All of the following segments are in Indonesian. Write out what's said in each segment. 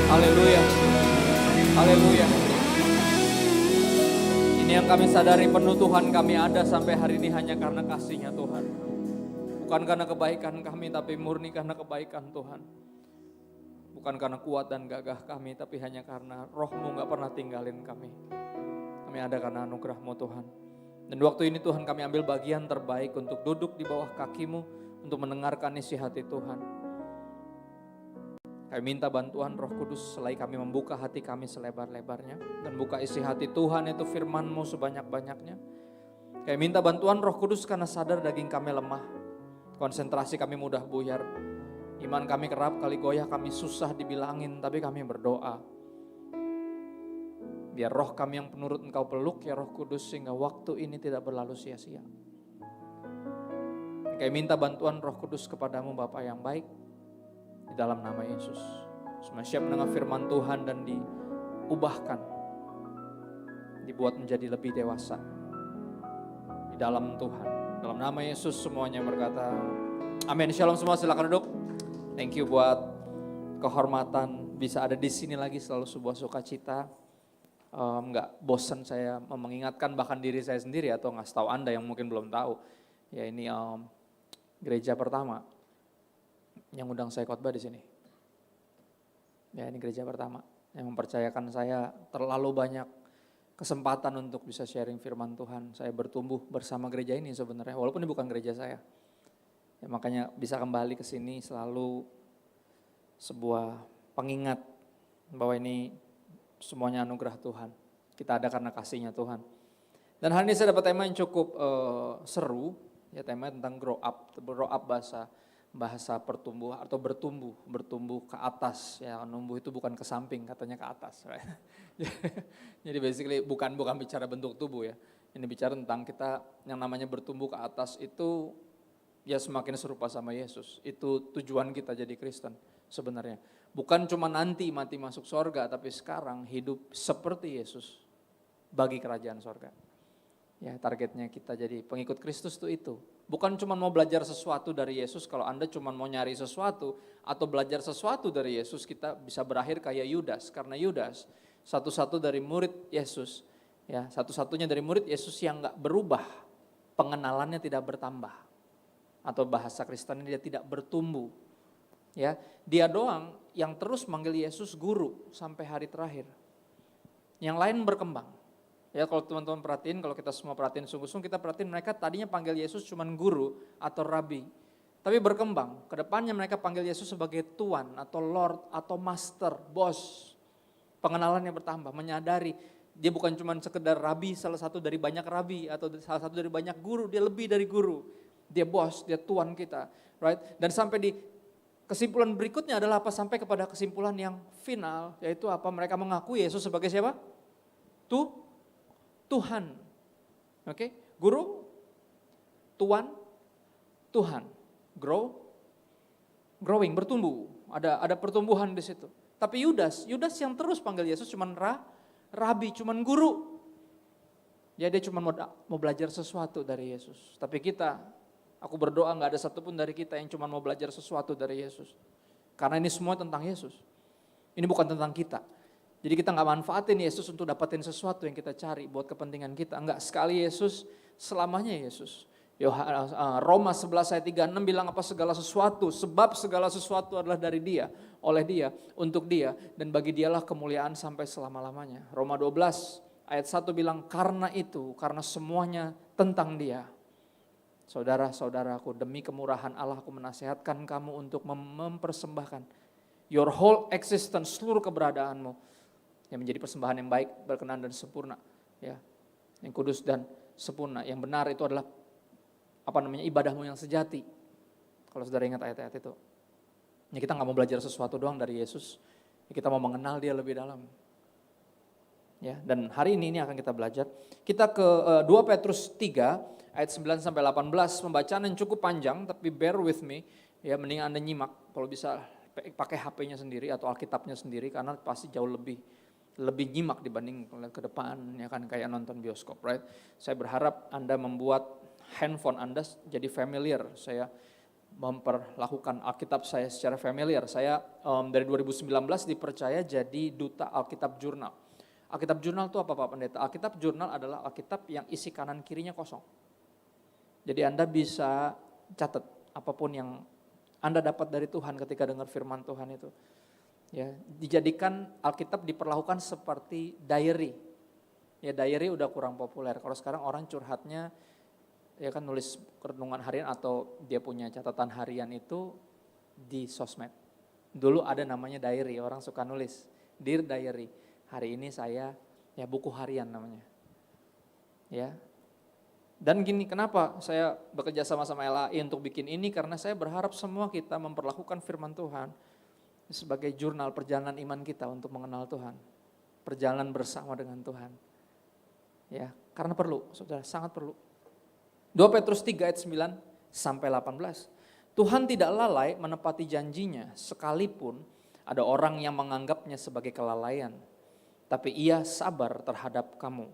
Haleluya. Haleluya. Ini yang kami sadari, penuh Tuhan kami ada sampai hari ini hanya karena kasih-Nya Tuhan. Bukan karena kebaikan kami, tapi murni karena kebaikan Tuhan. Bukan karena kuat dan gagah kami, tapi hanya karena Roh-Mu gak pernah tinggalin kami. Kami ada karena anugerah-Mu Tuhan. Dan waktu ini Tuhan kami ambil bagian terbaik untuk duduk di bawah kaki-Mu, untuk mendengarkan isi hati Tuhan. Kami minta bantuan Roh Kudus selai kami membuka hati kami selebar-lebarnya. Dan buka isi hati Tuhan itu firman-Mu sebanyak-banyaknya. Kami minta bantuan Roh Kudus karena sadar daging kami lemah. Konsentrasi kami mudah buyar. Iman kami kerap kali goyah, kami susah dibilangin, tapi kami berdoa. Biar roh kami yang penurut Engkau peluk ya Roh Kudus, sehingga waktu ini tidak berlalu sia-sia. Kami minta bantuan Roh Kudus kepadamu Bapa yang baik, di dalam nama Yesus. Semua siap mendengar firman Tuhan dan diubahkan, dibuat menjadi lebih dewasa di dalam Tuhan. Dalam nama Yesus semuanya berkata amin. Shalom semua, silakan duduk. Thank you buat kehormatan bisa ada di sini lagi, selalu sebuah sukacita. Nggak bosan saya mengingatkan bahkan diri saya sendiri atau ngasih tahu Anda yang mungkin belum tahu. Ya ini gereja pertama yang undang saya khotbah di sini. Ya ini gereja pertama yang mempercayakan saya terlalu banyak kesempatan untuk bisa sharing firman Tuhan. Saya bertumbuh bersama gereja ini sebenarnya, walaupun ini bukan gereja saya. Ya, makanya bisa kembali ke sini selalu sebuah pengingat bahwa ini semuanya anugerah Tuhan. Kita ada karena kasih-Nya Tuhan. Dan hari ini saya dapat tema yang cukup seru, ya tema tentang grow up. Grow up bahasa pertumbuhan atau bertumbuh ke atas. Ya, numbuh itu bukan ke samping, katanya ke atas. Right? Jadi basically bukan bicara bentuk tubuh ya. Ini bicara tentang kita yang namanya bertumbuh ke atas itu ya semakin serupa sama Yesus. Itu tujuan kita jadi Kristen sebenarnya. Bukan cuma nanti mati masuk sorga, tapi sekarang hidup seperti Yesus bagi kerajaan sorga. Ya targetnya kita jadi pengikut Kristus itu. Bukan cuma mau belajar sesuatu dari Yesus, kalau Anda cuma mau nyari sesuatu atau belajar sesuatu dari Yesus, kita bisa berakhir kayak Yudas. Karena Yudas satu-satu dari murid Yesus, ya satu-satunya dari murid Yesus yang gak berubah, pengenalannya tidak bertambah. Atau bahasa Kristen dia tidak bertumbuh. Ya, dia doang yang terus manggil Yesus guru sampai hari terakhir. Yang lain berkembang. Ya kalau teman-teman perhatiin, kalau kita semua perhatiin sungguh-sungguh, kita perhatiin mereka tadinya panggil Yesus cuman guru atau rabi. Tapi berkembang, kedepannya mereka panggil Yesus sebagai Tuan atau Lord atau Master, Bos. Pengenalannya bertambah, menyadari dia bukan cuma sekedar rabi, salah satu dari banyak rabi atau salah satu dari banyak guru, dia lebih dari guru. Dia bos, dia Tuan kita, right? Dan sampai di kesimpulan berikutnya adalah apa? Sampai kepada kesimpulan yang final, yaitu apa? Mereka mengakui Yesus sebagai siapa? Tuhan. Oke, guru, Tuan, Tuhan. Growing, bertumbuh. Ada pertumbuhan di situ. Tapi Yudas yang terus panggil Yesus cuman rabi, cuman guru. Ya dia cuma mau belajar sesuatu dari Yesus. Tapi aku berdoa gak ada satupun dari kita yang cuma mau belajar sesuatu dari Yesus. Karena ini semua tentang Yesus. Ini bukan tentang kita. Jadi kita gak manfaatin Yesus untuk dapatin sesuatu yang kita cari buat kepentingan kita. Enggak, sekali Yesus, selamanya Yesus. Roma 11 ayat 36 bilang apa? Segala sesuatu, sebab segala sesuatu adalah dari Dia, oleh Dia, untuk Dia, dan bagi Dialah kemuliaan sampai selama-lamanya. Roma 12 ayat 1 bilang karena itu, karena semuanya tentang Dia. Saudara-saudaraku, demi kemurahan Allah aku menasihatkan kamu untuk mempersembahkan your whole existence, seluruh keberadaanmu, yang menjadi persembahan yang baik, berkenan dan sempurna, ya, yang kudus dan sempurna. Yang benar itu adalah ibadahmu yang sejati. Kalau saudara ingat ayat-ayat itu, ya kita nggak mau belajar sesuatu doang dari Yesus, ya kita mau mengenal Dia lebih dalam. Ya, dan hari ini akan kita belajar. Kita ke 2 Petrus 3 ayat 9 sampai 18, pembacaan yang cukup panjang, tapi bear with me, ya mending Anda nyimak, kalau bisa pakai HP-nya sendiri atau Alkitabnya sendiri, karena pasti jauh lebih nyimak dibanding ke depan, ya kan kayak nonton bioskop, right? Saya berharap Anda membuat handphone Anda jadi familiar. Saya memperlakukan Alkitab saya secara familiar. Saya dari 2019 dipercaya jadi duta Alkitab Jurnal. Alkitab Jurnal itu apa Pak Pendeta? Alkitab Jurnal adalah Alkitab yang isi kanan kirinya kosong. Jadi Anda bisa catat apapun yang Anda dapat dari Tuhan ketika dengar firman Tuhan itu. Ya, dijadikan Alkitab diperlakukan seperti diary. Ya, diary udah kurang populer. Kalau sekarang orang curhatnya ya kan nulis renungan harian atau dia punya catatan harian itu di sosmed. Dulu ada namanya diary, orang suka nulis, Dear Diary, hari ini saya, ya buku harian namanya. Ya. Dan gini, kenapa saya bekerja sama LAI untuk bikin ini? Karena saya berharap semua kita memperlakukan firman Tuhan sebagai jurnal perjalanan iman kita untuk mengenal Tuhan. Perjalanan bersama dengan Tuhan. Ya, karena perlu, saudara, sangat perlu. 2 Petrus 3 ayat 9 sampai 18. Tuhan tidak lalai menepati janjinya sekalipun ada orang yang menganggapnya sebagai kelalaian. Tapi ia sabar terhadap kamu.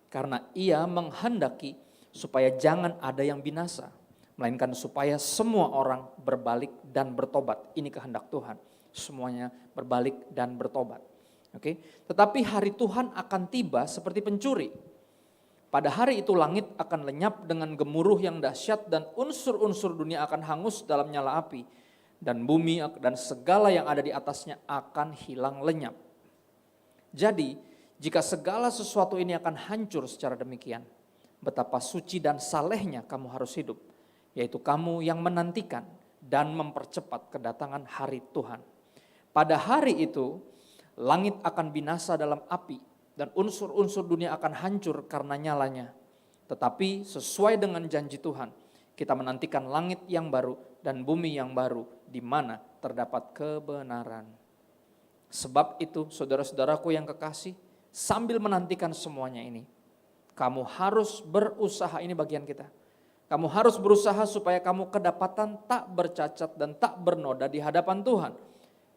Karena ia menghendaki supaya jangan ada yang binasa. Melainkan supaya semua orang berbalik dan bertobat. Ini kehendak Tuhan. Semuanya berbalik dan bertobat. Oke. Tetapi hari Tuhan akan tiba seperti pencuri. Pada hari itu langit akan lenyap dengan gemuruh yang dahsyat dan unsur-unsur dunia akan hangus dalam nyala api. Dan bumi dan segala yang ada di atasnya akan hilang lenyap. Jadi jika segala sesuatu ini akan hancur secara demikian, betapa suci dan salehnya kamu harus hidup. Yaitu kamu yang menantikan dan mempercepat kedatangan hari Tuhan. Pada hari itu langit akan binasa dalam api. Dan unsur-unsur dunia akan hancur karena nyalanya. Tetapi sesuai dengan janji Tuhan, kita menantikan langit yang baru dan bumi yang baru di mana terdapat kebenaran. Sebab itu saudara-saudaraku yang kekasih, sambil menantikan semuanya ini, kamu harus berusaha, ini bagian kita. Kamu harus berusaha supaya kamu kedapatan tak bercacat dan tak bernoda di hadapan Tuhan.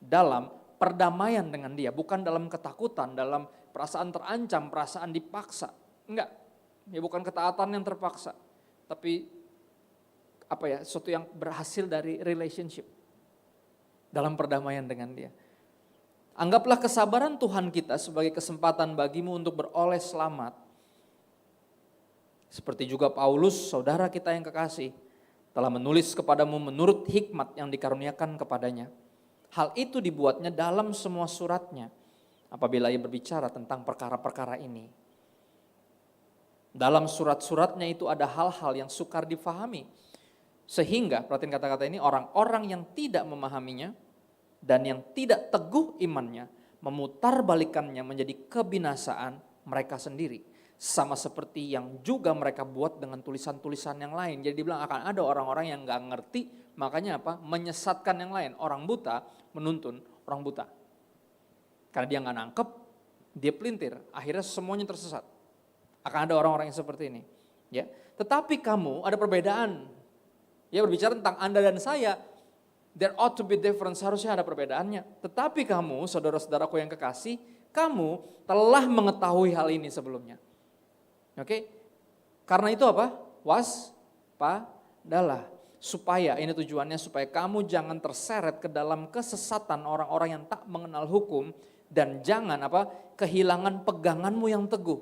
Dalam perdamaian dengan Dia, bukan dalam ketakutan, dalam perasaan terancam, perasaan dipaksa. Enggak, ya bukan ketaatan yang terpaksa. Tapi sesuatu yang berhasil dari relationship. Dalam perdamaian dengan Dia. Anggaplah kesabaran Tuhan kita sebagai kesempatan bagimu untuk beroleh selamat. Seperti juga Paulus, saudara kita yang kekasih, telah menulis kepadamu menurut hikmat yang dikaruniakan kepadanya. Hal itu dibuatnya dalam semua suratnya apabila ia berbicara tentang perkara-perkara ini. Dalam surat-suratnya itu ada hal-hal yang sukar difahami. Sehingga, perhatiin kata-kata ini, orang-orang yang tidak memahaminya dan yang tidak teguh imannya memutarbalikannya menjadi kebinasaan mereka sendiri. Sama seperti yang juga mereka buat dengan tulisan-tulisan yang lain. Jadi dibilang akan ada orang-orang yang gak ngerti, makanya menyesatkan yang lain. Orang buta menuntun orang buta. Karena dia gak nangkep, dia pelintir, akhirnya semuanya tersesat. Akan ada orang-orang yang seperti ini. Ya, tetapi kamu ada perbedaan. Ya, berbicara tentang Anda dan saya, there ought to be difference, harusnya ada perbedaannya. Tetapi kamu, saudara-saudaraku yang kekasih, kamu telah mengetahui hal ini sebelumnya. Oke? Karena itu apa? Waspadalah. Supaya, ini tujuannya supaya kamu jangan terseret ke dalam kesesatan orang-orang yang tak mengenal hukum dan jangan kehilangan peganganmu yang teguh.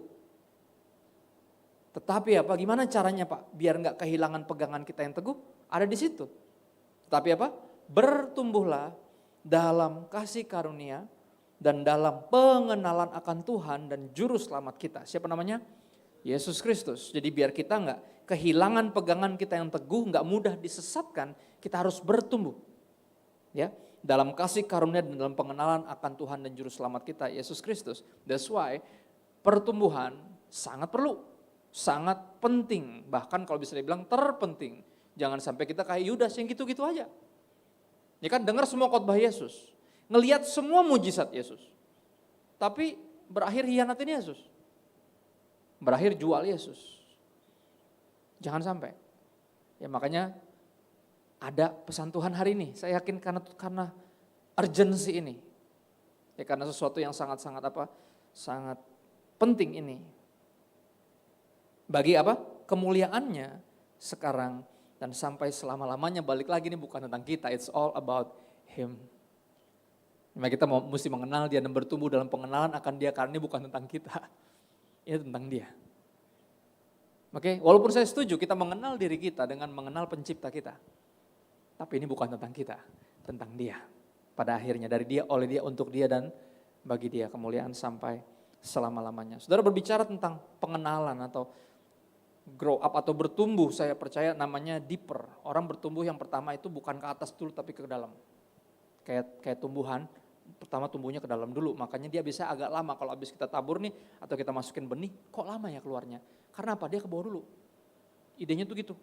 Tetapi gimana caranya Pak biar enggak kehilangan pegangan kita yang teguh? Ada di situ. Tetapi bertumbuhlah dalam kasih karunia dan dalam pengenalan akan Tuhan dan juru selamat kita. Siapa namanya? Yesus Kristus. Jadi biar kita enggak kehilangan pegangan kita yang teguh, enggak mudah disesatkan, kita harus bertumbuh. Ya, dalam kasih karunia dan dalam pengenalan akan Tuhan dan juru selamat kita, Yesus Kristus. That's why pertumbuhan sangat perlu, sangat penting, bahkan kalau bisa dibilang terpenting. Jangan sampai kita kayak Yudas yang gitu-gitu aja. Ya kan, dengar semua khotbah Yesus, ngelihat semua mujizat Yesus, tapi berakhir hianatin Yesus, berakhir jual Yesus. Jangan sampai. Ya makanya ada pesan Tuhan hari ini. Saya yakin karena urgency ini. Ya karena sesuatu yang sangat-sangat sangat penting ini. Bagi kemuliaannya sekarang Dan sampai selama-lamanya, balik lagi ini bukan tentang kita, it's all about Him. Memang kita mesti mengenal Dia dan bertumbuh dalam pengenalan akan Dia, karena ini bukan tentang kita, ini tentang Dia. Oke, walaupun saya setuju kita mengenal diri kita dengan mengenal pencipta kita. Tapi ini bukan tentang kita, tentang Dia. Pada akhirnya dari Dia, oleh Dia, untuk Dia, dan bagi Dia kemuliaan sampai selama-lamanya. Saudara berbicara tentang pengenalan atau grow up atau bertumbuh, saya percaya namanya deeper. Orang bertumbuh yang pertama itu bukan ke atas dulu tapi ke dalam. Kayak tumbuhan, pertama tumbuhnya ke dalam dulu, makanya dia bisa agak lama. Kalau habis kita tabur nih atau kita masukin benih, kok lama ya keluarnya? Karena apa? Dia ke bawah dulu. Idenya tuh gitu.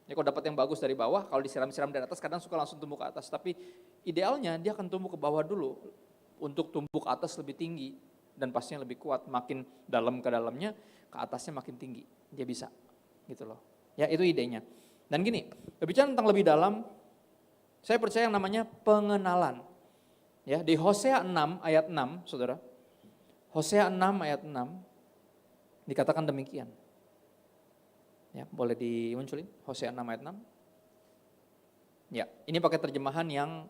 Ya kalau dapat yang bagus dari bawah, kalau disiram-siram dari atas kadang suka langsung tumbuh ke atas. Tapi idealnya dia akan tumbuh ke bawah dulu untuk tumbuh ke atas lebih tinggi dan pastinya lebih kuat. Makin dalam ke dalamnya, ke atasnya makin tinggi. Dia bisa gitu loh. Ya itu idenya. Dan gini, berbicara tentang lebih dalam, saya percaya yang namanya pengenalan. Ya, di Hosea 6 ayat 6, Saudara. Hosea 6 ayat 6 dikatakan demikian. Ya, boleh dimunculin Hosea 6 ayat 6. Ya, ini pakai terjemahan yang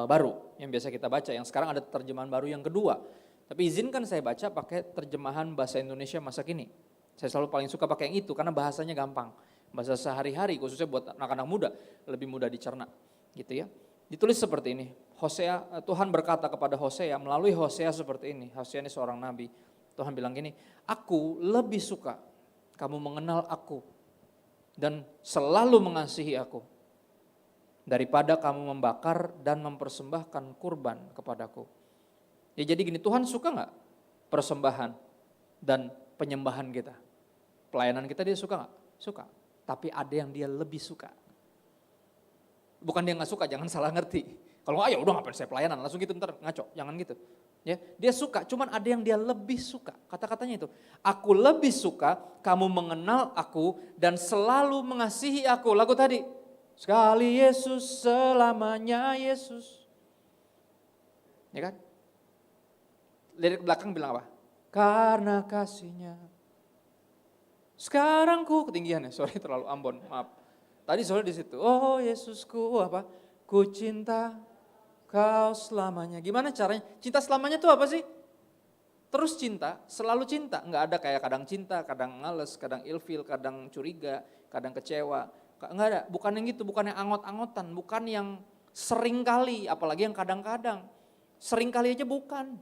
baru, yang biasa kita baca. Yang sekarang ada terjemahan baru yang kedua. Tapi izinkan saya baca pakai terjemahan bahasa Indonesia masa kini. Saya selalu paling suka pakai yang itu karena bahasanya gampang. Bahasa sehari-hari khususnya buat anak-anak muda, lebih mudah dicerna. Gitu ya. Ditulis seperti ini. Hosea, Tuhan berkata kepada Hosea melalui Hosea seperti ini. Hosea ini seorang nabi. Tuhan bilang gini, aku lebih suka kamu mengenal aku dan selalu mengasihi aku daripada kamu membakar dan mempersembahkan kurban kepadaku. Ya jadi gini, Tuhan suka gak persembahan dan penyembahan kita? Pelayanan kita dia suka gak? Suka. Tapi ada yang dia lebih suka. Bukan dia gak suka, jangan salah ngerti. Kalau ayo udah ngapain saya pelayanan, langsung gitu ntar ngaco, jangan gitu. Ya, dia suka, cuman ada yang dia lebih suka. Kata-katanya itu, aku lebih suka kamu mengenal aku dan selalu mengasihi aku. Lagu tadi, sekali Yesus, selamanya Yesus. Ya kan? Lirik belakang bilang apa? Karena kasihnya. Sekarang ku, ketinggian ya, sorry terlalu Ambon, maaf. Tadi soalnya di situ, oh Yesusku apa? Ku cinta Kau selamanya. Gimana caranya? Cinta selamanya itu apa sih? Terus cinta, selalu cinta. Enggak ada kayak kadang cinta, kadang males, kadang ilfil, kadang curiga, kadang kecewa. Enggak ada, bukan yang gitu, bukan yang angot-angotan, bukan yang sering kali, apalagi yang kadang-kadang. Sering kali aja bukan.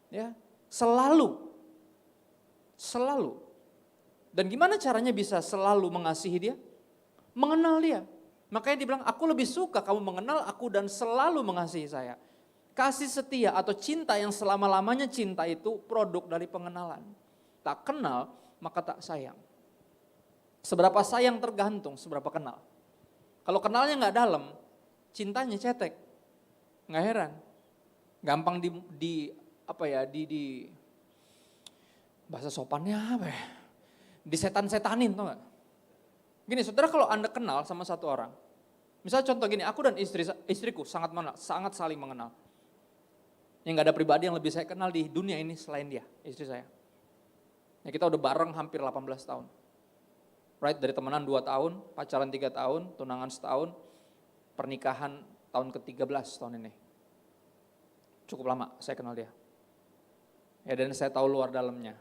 Ya, selalu. Selalu. Dan gimana caranya bisa selalu mengasihi dia? Mengenal dia. Makanya dia bilang, aku lebih suka kamu mengenal aku dan selalu mengasihi saya. Kasih setia atau cinta yang selama-lamanya cinta itu produk dari pengenalan. Tak kenal, maka tak sayang. Seberapa sayang tergantung, seberapa kenal. Kalau kenalnya gak dalam, cintanya cetek. Gak heran. Gampang di bahasa sopannya apa ya? Disetan-setanin, tau gak? Gini, saudara kalau Anda kenal sama satu orang, misalnya contoh gini, aku dan istriku sangat saling mengenal. Yang gak ada pribadi yang lebih saya kenal di dunia ini selain dia, istri saya. Ya, kita udah bareng hampir 18 tahun. Right, dari temenan 2 tahun, pacaran 3 tahun, tunangan setahun, pernikahan tahun ke-13 tahun ini. Cukup lama saya kenal dia. Ya, dan saya tahu luar dalamnya.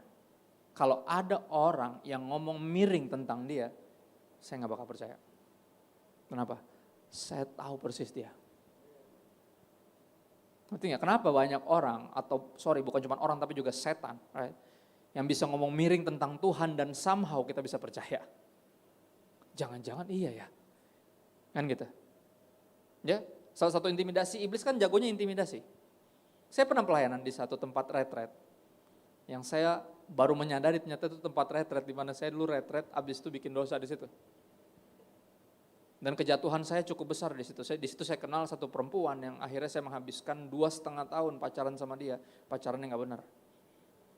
Kalau ada orang yang ngomong miring tentang dia, saya gak bakal percaya. Kenapa? Saya tahu persis dia. Ngerti gak? Kenapa banyak orang, bukan cuma orang tapi juga setan, right? Yang bisa ngomong miring tentang Tuhan dan somehow kita bisa percaya. Jangan-jangan iya ya. Kan gitu. Ya, salah satu intimidasi iblis kan jagonya intimidasi. Saya pernah pelayanan di satu tempat retret. Yang saya baru menyadari ternyata itu tempat retret di mana saya dulu retret, abis itu bikin dosa di situ. Dan kejatuhan saya cukup besar di situ. Di situ saya kenal satu perempuan yang akhirnya saya menghabiskan 2,5 tahun pacaran sama dia, pacarannya nggak benar.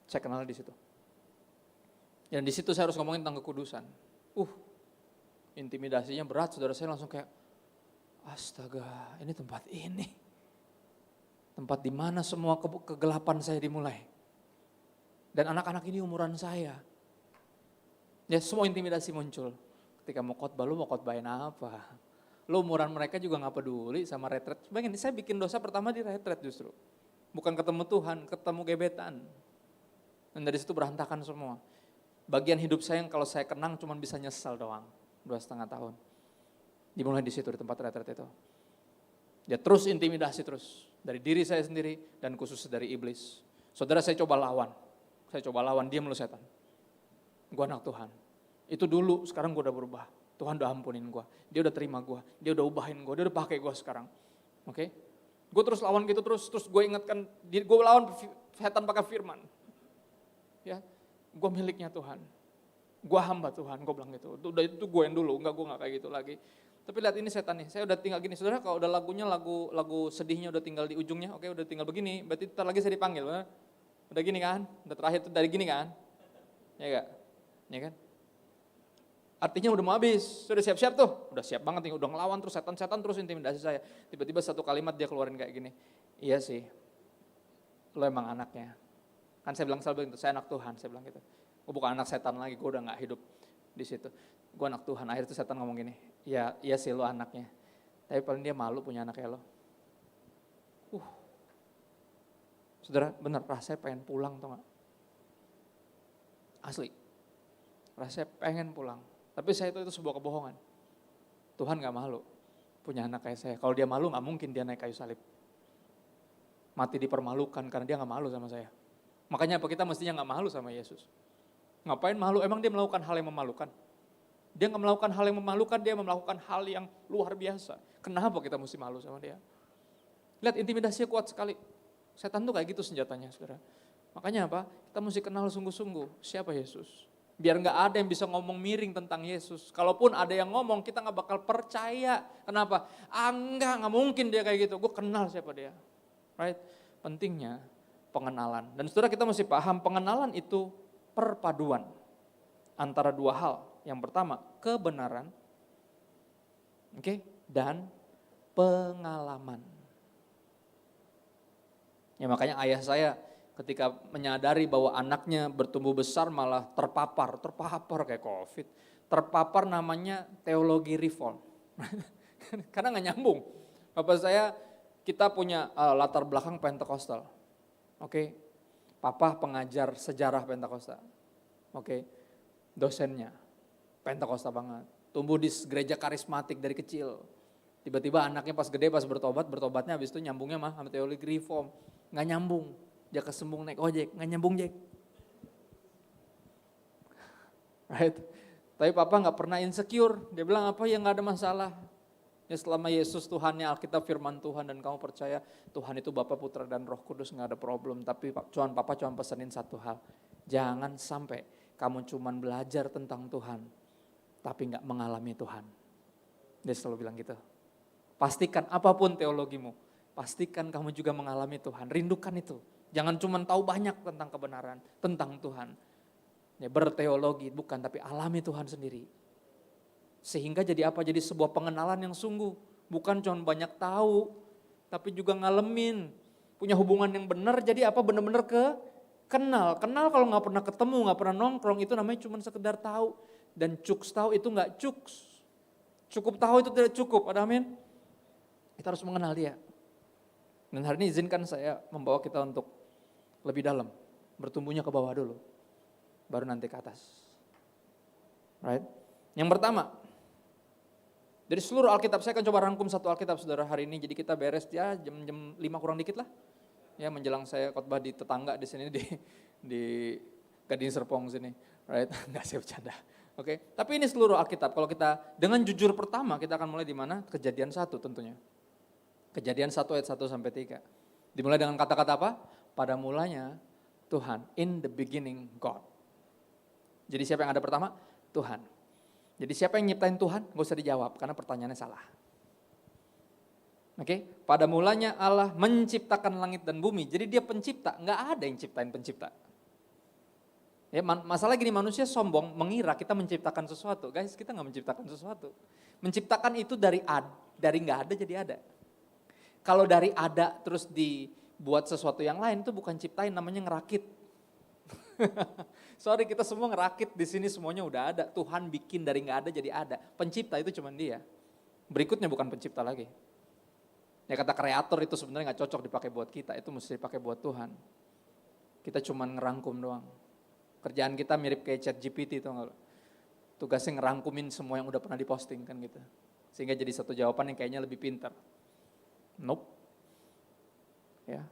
Saya kenal di situ. Dan di situ saya harus ngomongin tentang kekudusan. Intimidasinya berat, saudara, saya langsung kayak, astaga, ini tempat ini. Tempat di mana semua kegelapan saya dimulai. Dan anak-anak ini umuran saya. Ya semua intimidasi muncul. Ketika mau khotbah, lu mau khotbahin apa? Lu umuran mereka juga gak peduli sama retret. Bayangin, saya bikin dosa pertama di retret justru. Bukan ketemu Tuhan, ketemu gebetan. Dan dari situ berantakan semua. Bagian hidup saya yang kalau saya kenang cuma bisa nyesal doang. 2,5 tahun. Dimulai di situ, di tempat retret itu. Dia terus intimidasi terus. Dari diri saya sendiri dan khususnya dari iblis. Saudara, saya coba lawan, diam lu setan. Gue anak Tuhan. Itu dulu, sekarang gue udah berubah. Tuhan udah ampunin gue, dia udah terima gue, dia udah ubahin gue, dia udah pakai gue sekarang. Oke? Gue terus lawan gitu terus gue ingatkan, gue lawan setan pakai firman. Ya, gue miliknya Tuhan. Gue hamba Tuhan, gue bilang gitu. Itu gue yang dulu, gue gak kayak gitu lagi. Tapi lihat ini setan nih, saya udah tinggal gini. Saudara, kalau udah lagunya, lagu sedihnya udah tinggal di ujungnya, oke udah tinggal begini, berarti ntar lagi saya dipanggil. Udah gini kan, udah terakhir tuh dari gini kan. Ya gak? Ya kan? Artinya udah mau habis, sudah siap-siap tuh, udah siap banget nih, udah ngelawan terus setan terus intimidasi saya. Tiba-tiba satu kalimat dia keluarin kayak gini, iya sih, lo emang anaknya. Kan saya bilang selalu gitu, saya anak Tuhan, saya bilang gitu. Gue bukan anak setan lagi, gue udah gak hidup di situ. Gue anak Tuhan, akhirnya tuh setan ngomong gini, iya sih lo anaknya. Tapi paling dia malu punya anak kayak lo. Saudara, bener, rasanya pengen pulang tau gak? Asli, rasanya pengen pulang. Tapi saya itu sebuah kebohongan. Tuhan gak malu punya anak kayak saya. Kalau dia malu gak mungkin dia naik kayu salib. Mati dipermalukan karena dia gak malu sama saya. Makanya apa, kita mestinya gak malu sama Yesus. Ngapain malu? Emang dia melakukan hal yang memalukan? Dia gak melakukan hal yang memalukan, dia melakukan hal yang luar biasa. Kenapa kita mesti malu sama dia? Lihat, intimidasinya kuat sekali. Setan tuh kayak gitu senjatanya, saudara. Makanya apa? Kita mesti kenal sungguh-sungguh siapa Yesus. Biar gak ada yang bisa ngomong miring tentang Yesus. Kalaupun ada yang ngomong, kita gak bakal percaya. Kenapa? Enggak mungkin dia kayak gitu. Gue kenal siapa dia. Right? Pentingnya pengenalan. Dan saudara, kita mesti paham pengenalan itu perpaduan antara dua hal. Yang pertama, kebenaran. Dan pengalaman. Ya makanya ayah saya ketika menyadari bahwa anaknya bertumbuh besar malah terpapar kayak COVID. Terpapar namanya teologi reform. Karena gak nyambung. Bapak saya, kita punya latar belakang Pentekostal. Oke. Papa pengajar sejarah Pentekostal. Oke. Dosennya Pentekostal banget. Tumbuh di gereja karismatik dari kecil. Tiba-tiba anaknya pas gede, pas bertobatnya habis itu nyambungnya mah sama teologi reform. Gak nyambung. Dia kesembung naik ojek, gak nyambung Jack. Right? Tapi papa gak pernah insecure. Dia bilang apa ya, gak ada masalah. Ya selama Yesus Tuhannya, Alkitab firman Tuhan dan kamu percaya Tuhan itu Bapa, Putra dan Roh Kudus, gak ada problem. Tapi papa cuma pesenin satu hal. Jangan sampai kamu cuma belajar tentang Tuhan, tapi gak mengalami Tuhan. Dia selalu bilang gitu. Pastikan apapun teologimu, pastikan kamu juga mengalami Tuhan. Rindukan itu. Jangan cuma tahu banyak tentang kebenaran, tentang Tuhan. Ya, berteologi bukan, tapi alami Tuhan sendiri. Sehingga jadi apa? Jadi sebuah pengenalan yang sungguh. Bukan cuma banyak tahu, tapi juga ngalamin. Punya hubungan yang benar, jadi apa? Benar-benar kenal. Kenal kalau gak pernah ketemu, gak pernah nongkrong, itu namanya cuma sekedar tahu. Dan cuks tahu itu gak cuks. Cukup tahu itu tidak cukup, ada amin? Kita harus mengenal dia. Dan hari ini izinkan saya membawa kita untuk lebih dalam, bertumbuhnya ke bawah dulu, baru nanti ke atas. Right? Yang pertama, dari seluruh Alkitab, saya akan coba rangkum satu Alkitab saudara hari ini. Jadi kita beres ya jam 5 kurang dikit lah. Ya menjelang saya khotbah di tetangga di sini di Gading Serpong sini. Right? Enggak, saya bercanda. Oke. Tapi ini seluruh Alkitab. Kalau kita dengan jujur pertama, kita akan mulai di mana? Kejadian 1 tentunya. Kejadian 1 ayat 1 sampai 3. Dimulai dengan kata-kata apa? Pada mulanya Tuhan, in the beginning God. Jadi siapa yang ada pertama? Tuhan. Jadi siapa yang nyiptain Tuhan? Gak usah dijawab karena pertanyaannya salah. Oke, pada mulanya Allah menciptakan langit dan bumi. Jadi dia pencipta, gak ada yang ciptain pencipta. Ya, masalah gini, manusia sombong mengira kita menciptakan sesuatu. Guys, kita gak menciptakan sesuatu. Menciptakan itu dari gak ada jadi ada. Kalau dari ada terus dibuat sesuatu yang lain, itu bukan ciptain, namanya ngerakit. Sorry, kita semua ngerakit di sini semuanya udah ada. Tuhan bikin dari nggak ada jadi ada. Pencipta itu cuma Dia. Berikutnya bukan pencipta lagi. Ya kata kreator itu sebenarnya nggak cocok dipakai buat kita, itu mesti dipakai buat Tuhan. Kita cuma ngerangkum doang. Kerjaan kita mirip kayak ChatGPT itu nggak? Tugasnya ngerangkumin semua yang udah pernah diposting kan gitu. Sehingga jadi satu jawaban yang kayaknya lebih pintar. Nope. Ya.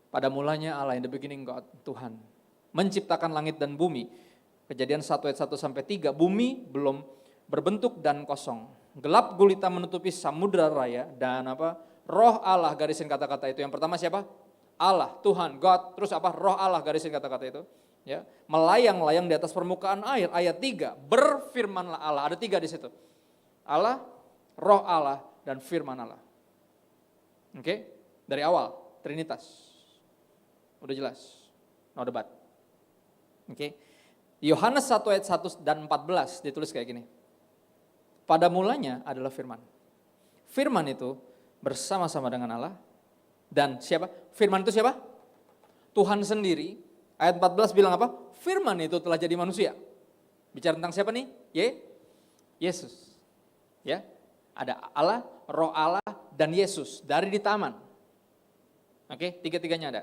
Pada mulanya Allah, in the beginning God, Tuhan menciptakan langit dan bumi. Kejadian 1 ayat 1 sampai 3, bumi belum berbentuk dan kosong. Gelap gulita menutupi samudra raya dan apa? Roh Allah, garisin kata-kata itu. Yang pertama siapa? Allah, Tuhan, God. Terus apa? Roh Allah, garisin kata-kata itu. Ya, melayang-layang di atas permukaan air. Ayat 3, berfirmanlah Allah. Ada 3 di situ. Allah, Roh Allah, dan firman Allah. Oke? Dari awal, Trinitas. Udah jelas. No debat. Oke? Yohanes 1 ayat 1 dan 14 ditulis kayak gini. Pada mulanya adalah firman. Firman itu bersama-sama dengan Allah. Dan siapa? Firman itu siapa? Tuhan sendiri. Ayat 14 bilang apa? Firman itu telah jadi manusia. Bicara tentang siapa nih? Yesus. Ya, ada Allah, Roh Allah, dan Yesus dari di taman. Oke, tiga-tiganya ada.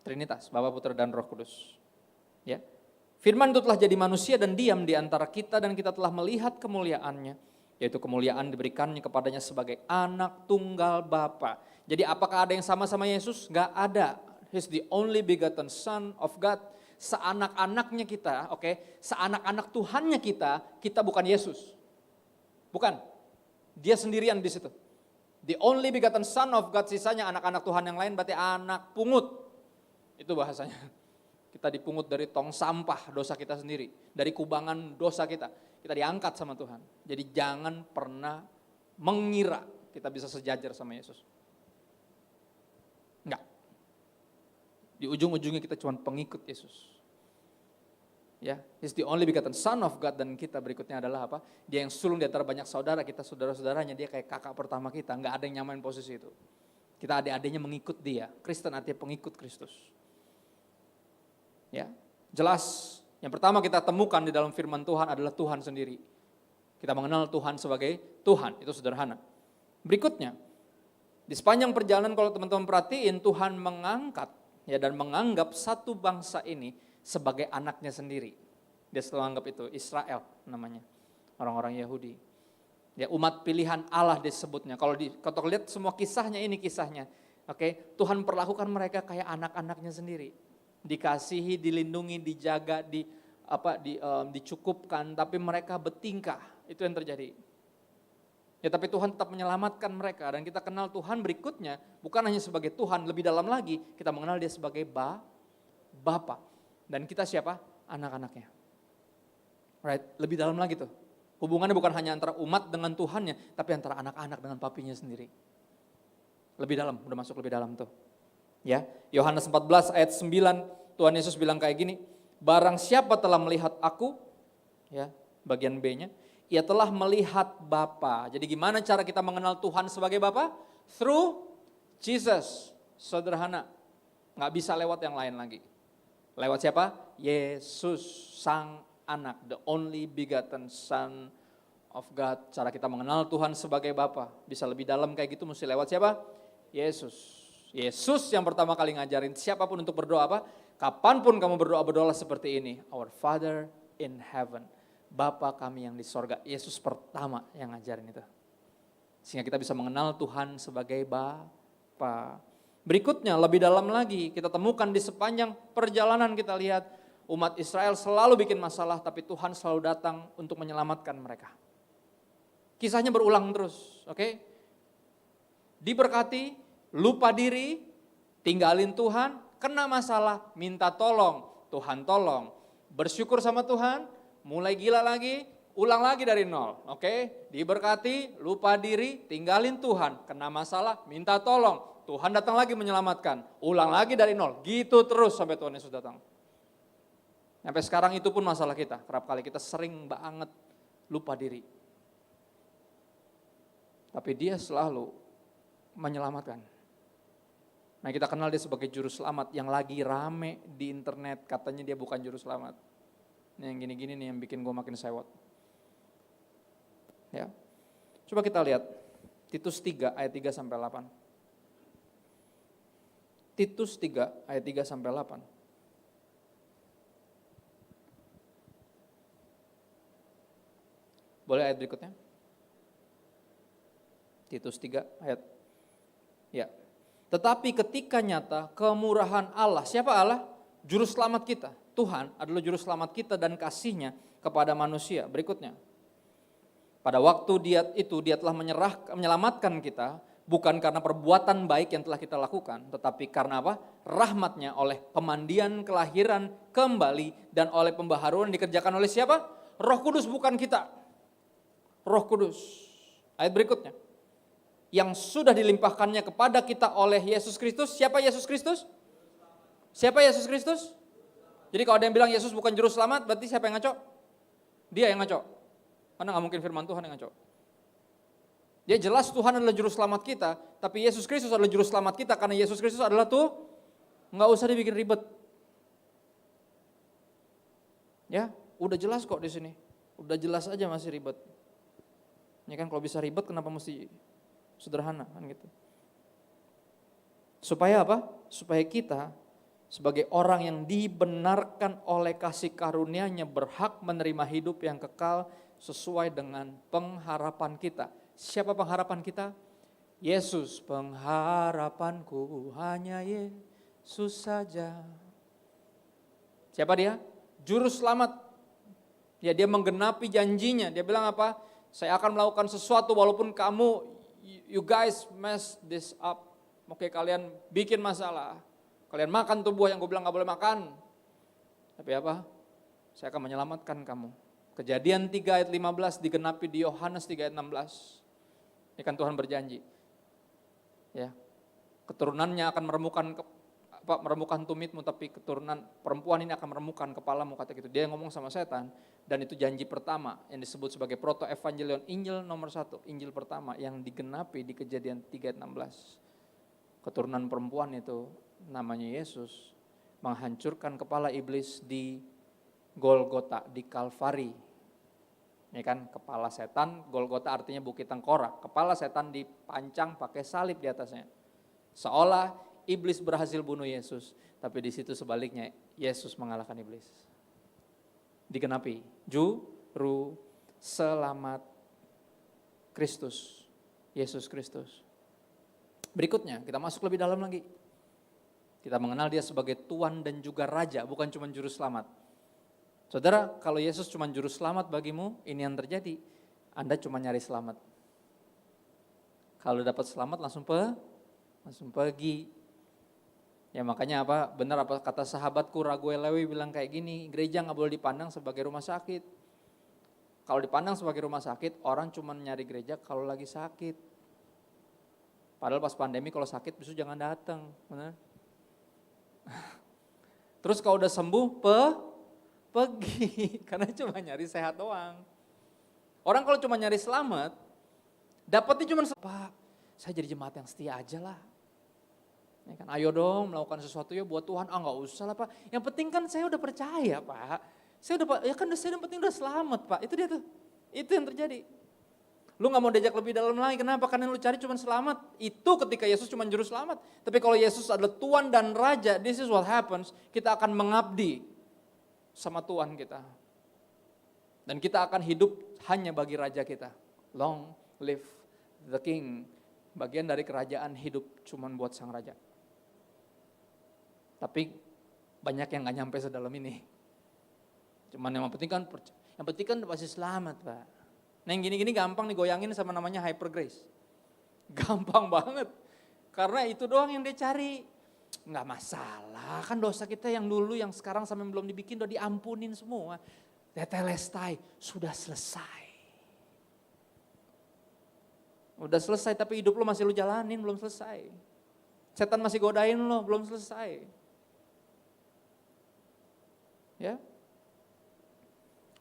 Trinitas, Bapa, Putra, dan Roh Kudus. Ya, Firman itu telah jadi manusia dan diam di antara kita dan kita telah melihat kemuliaannya, yaitu kemuliaan diberikannya kepadanya sebagai anak tunggal Bapa. Jadi apakah ada yang sama sama Yesus? Gak ada. He's the only begotten Son of God. Seanak-anaknya kita, oke, seanak-anak Tuhannya kita bukan Yesus. Bukan. Dia sendirian di situ. The only begotten Son of God, sisanya anak-anak Tuhan yang lain berarti anak pungut. Itu bahasanya. Kita dipungut dari tong sampah dosa kita sendiri. Dari kubangan dosa kita. Kita diangkat sama Tuhan. Jadi jangan pernah mengira kita bisa sejajar sama Yesus. Enggak. Di ujung-ujungnya kita cuma pengikut Yesus. Ya, He's the only begotten Son of God, dan kita berikutnya adalah apa? Dia yang sulung di antara banyak saudara, kita saudara-saudaranya, dia kayak kakak pertama kita, enggak ada yang nyamain posisi itu. Kita adik-adiknya mengikut dia. Kristen artinya pengikut Kristus. Ya, jelas. Yang pertama kita temukan di dalam firman Tuhan adalah Tuhan sendiri. Kita mengenal Tuhan sebagai Tuhan, itu sederhana. Berikutnya, di sepanjang perjalanan kalau teman-teman perhatiin, Tuhan mengangkat ya dan menganggap satu bangsa ini sebagai anaknya sendiri. Dia selalu anggap itu Israel namanya, orang-orang Yahudi. Ya, umat pilihan Allah disebutnya. Kalau lihat semua kisahnya ini kisahnya, oke, Tuhan perlakukan mereka kayak anak-anaknya sendiri. Dikasihi, dilindungi, dijaga, dicukupkan, tapi mereka bertingkah. Itu yang terjadi. Ya, tapi Tuhan tetap menyelamatkan mereka, dan kita kenal Tuhan berikutnya bukan hanya sebagai Tuhan, lebih dalam lagi kita mengenal Dia sebagai Bapa. Dan kita siapa? Anak-anaknya. Right? Lebih dalam lagi tuh. Hubungannya bukan hanya antara umat dengan Tuhannya, tapi antara anak-anak dengan papinya sendiri. Lebih dalam, udah masuk lebih dalam tuh. Ya, Yohanes 14 ayat 9, Tuhan Yesus bilang kayak gini, barang siapa telah melihat aku, ya, bagian B-nya, ia telah melihat Bapa. Jadi gimana cara kita mengenal Tuhan sebagai Bapa? Through Jesus. Sederhana. Nggak bisa lewat yang lain lagi. Lewat siapa? Yesus, Sang Anak, the only begotten Son of God. Cara kita mengenal Tuhan sebagai Bapa. Bisa lebih dalam kayak gitu mesti lewat siapa? Yesus. Yesus yang pertama kali ngajarin siapapun untuk berdoa apa? Kapanpun kamu berdoalah seperti ini. Our Father in heaven. Bapa kami yang di sorga. Yesus pertama yang ngajarin itu. Sehingga kita bisa mengenal Tuhan sebagai Bapa. Berikutnya lebih dalam lagi kita temukan di sepanjang perjalanan kita lihat umat Israel selalu bikin masalah tapi Tuhan selalu datang untuk menyelamatkan mereka. Kisahnya berulang terus, oke? Diberkati, lupa diri, tinggalin Tuhan, kena masalah, minta tolong, Tuhan tolong. Bersyukur sama Tuhan, mulai gila lagi, ulang lagi dari nol, oke? Diberkati, lupa diri, tinggalin Tuhan, kena masalah, minta tolong. Tuhan datang lagi menyelamatkan, ulang lagi dari nol, gitu terus sampai Tuhan Yesus datang. Sampai sekarang itu pun masalah kita, kerap kali kita sering banget lupa diri. Tapi Dia selalu menyelamatkan. Nah kita kenal dia sebagai juru selamat yang lagi rame di internet, katanya dia bukan juru selamat. Nah, yang gini-gini nih yang bikin gue makin sewot. Ya. Coba kita lihat Titus 3 ayat 3 sampai 8. Titus 3 ayat 3 sampai 8. Boleh ayat berikutnya? Titus 3 ayat. Ya. Tetapi ketika nyata kemurahan Allah, siapa Allah? Juru selamat kita. Tuhan adalah juru selamat kita dan kasih-Nya kepada manusia. Berikutnya. Pada waktu dia telah menyelamatkan kita, bukan karena perbuatan baik yang telah kita lakukan, tetapi karena apa? Rahmat-Nya oleh pemandian kelahiran kembali dan oleh pembaharuan dikerjakan oleh siapa? Roh Kudus, bukan kita. Roh Kudus. Ayat berikutnya. Yang sudah dilimpahkannya kepada kita oleh Yesus Kristus. Siapa Yesus Kristus? Siapa Yesus Kristus? Jadi kalau ada yang bilang Yesus bukan juru selamat, berarti siapa yang ngaco? Dia yang ngaco. Karena gak mungkin firman Tuhan yang ngaco. Dia jelas Tuhan adalah juru selamat kita, tapi Yesus Kristus adalah juru selamat kita karena Yesus Kristus adalah tuh, gak usah dibikin ribet. Ya, udah jelas kok di sini. Udah jelas aja masih ribet. Ya kan kalau bisa ribet kenapa mesti sederhana kan gitu. Supaya apa? Supaya kita sebagai orang yang dibenarkan oleh kasih karunia-Nya berhak menerima hidup yang kekal sesuai dengan pengharapan kita. Siapa pengharapan kita? Yesus. Pengharapanku hanya Yesus saja. Siapa dia? Juru selamat. Ya, dia menggenapi janjinya. Dia bilang apa? Saya akan melakukan sesuatu walaupun kamu you guys mess this up. Oke, kalian bikin masalah. Kalian makan tuh buah yang gue bilang gak boleh makan. Tapi apa? Saya akan menyelamatkan kamu. Kejadian 3 ayat 15 digenapi di Yohanes 3 ayat 16. Ini kan Tuhan berjanji. Ya. Keturunannya akan meremukkan tumitmu, tapi keturunan perempuan ini akan meremukkan kepalamu, kata gitu. Dia ngomong sama setan. Dan itu janji pertama yang disebut sebagai proto evangelion, Injil nomor 1, Injil pertama yang digenapi di Kejadian 3 ayat 16. Keturunan perempuan itu namanya Yesus menghancurkan kepala iblis di Golgota, di Kalvari. Ini kan kepala setan, Golgota artinya bukit tengkorak. Kepala setan dipancang pakai salib di atasnya. Seolah iblis berhasil bunuh Yesus, tapi di situ sebaliknya Yesus mengalahkan iblis. Digenapi, juru selamat Kristus, Yesus Kristus. Berikutnya, kita masuk lebih dalam lagi. Kita mengenal dia sebagai Tuhan dan juga Raja, bukan cuma juru selamat. Saudara, kalau Yesus cuma juru selamat bagimu, ini yang terjadi. Anda cuma nyari selamat. Kalau dapat selamat langsung pergi. Ya makanya apa? Benar apa kata sahabatku Raguel Lewi bilang kayak gini, gereja gak boleh dipandang sebagai rumah sakit. Kalau dipandang sebagai rumah sakit, orang cuma nyari gereja kalau lagi sakit. Padahal pas pandemi kalau sakit besok jangan datang, benar? Terus kalau udah sembuh, pergi, karena cuma nyari sehat doang. Orang kalau cuma nyari selamat, dapatnya cuma, Pak, saya jadi jemaat yang setia aja lah. Ya kan, ayo dong melakukan sesuatu ya buat Tuhan. Enggak usah lah Pak. Yang penting kan saya udah percaya Pak. Saya yang penting udah selamat Pak. Itu dia tuh. Itu yang terjadi. Lu gak mau diajak lebih dalam lagi. Kenapa? Karena lu cari cuma selamat. Itu ketika Yesus cuma juru selamat. Tapi kalau Yesus adalah Tuhan dan Raja, this is what happens. Kita akan mengabdi sama Tuhan kita. Dan kita akan hidup hanya bagi Raja kita. Long live the King. Bagian dari kerajaan hidup cuma buat sang Raja. Tapi banyak yang gak nyampe sedalam ini. Cuman yang penting kan pasti selamat Pak. Nah yang gini-gini gampang digoyangin sama namanya hyper grace. Gampang banget. Karena itu doang yang dia cari. Gak masalah, kan dosa kita yang dulu yang sekarang sampai belum dibikin udah diampunin semua. Tetelestai, sudah selesai. Udah selesai tapi hidup lo masih lo jalanin, belum selesai. Setan masih godain lo, belum selesai. Ya.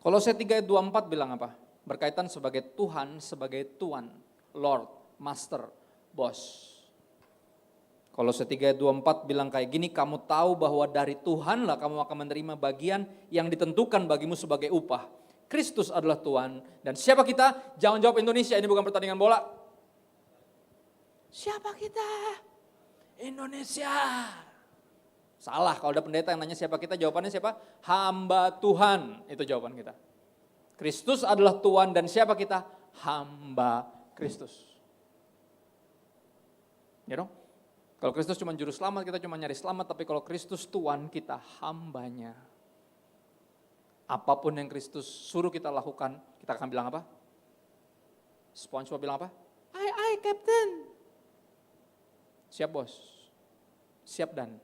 Kolose 3 ayat 24 bilang apa? Berkaitan sebagai Tuhan, sebagai Tuan, Lord, Master, Bos. Kolose 3:24 bilang kayak gini, kamu tahu bahwa dari Tuhanlah kamu akan menerima bagian yang ditentukan bagimu sebagai upah. Kristus adalah Tuhan. Dan siapa kita? Jangan jawab Indonesia, ini bukan pertandingan bola. Siapa kita? Indonesia. Salah, kalau ada pendeta yang nanya siapa kita, jawabannya siapa? Hamba Tuhan, itu jawaban kita. Kristus adalah Tuhan dan siapa kita? Hamba Kristus. Ya dong? Kalau Kristus cuma juru selamat, kita cuma nyari selamat, tapi kalau Kristus Tuhan, kita hambanya. Apapun yang Kristus suruh kita lakukan, kita akan bilang apa? SpongeBob bilang apa? Aye, Captain. Siap bos, siap dan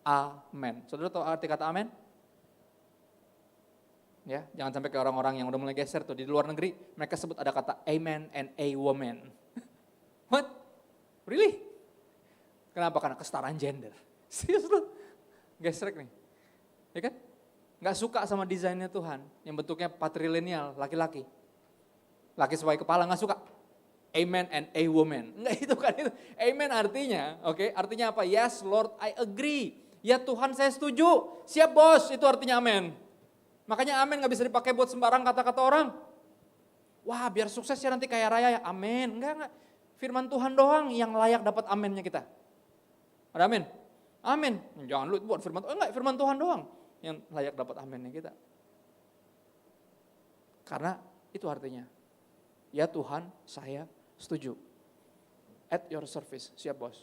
amen. Saudara tahu arti kata amen? Ya, jangan sampai ke orang-orang yang udah mulai geser tuh di luar negeri, mereka sebut ada kata amen and a woman. What? Really? Kenapa? Karena kesetaraan gender. Serius lu? Gesrek nih. Ya kan? Gak suka sama desainnya Tuhan, yang bentuknya patrilineal, laki-laki. Laki sebagai kepala gak suka. Amen and a woman. Enggak itu kan itu. Amen artinya, oke, artinya apa? Yes Lord, I agree. Ya Tuhan saya setuju. Siap bos, itu artinya amen. Makanya amen gak bisa dipakai buat sembarang kata-kata orang. Wah biar sukses ya nanti kaya raya ya, amen. Enggak. Firman Tuhan doang yang layak dapat amennya kita. Ada amin? Amin. Jangan lu buat firman Tuhan. Enggak, firman Tuhan doang yang layak dapat amennya kita. Karena itu artinya, ya Tuhan saya setuju. At your service, siap bos.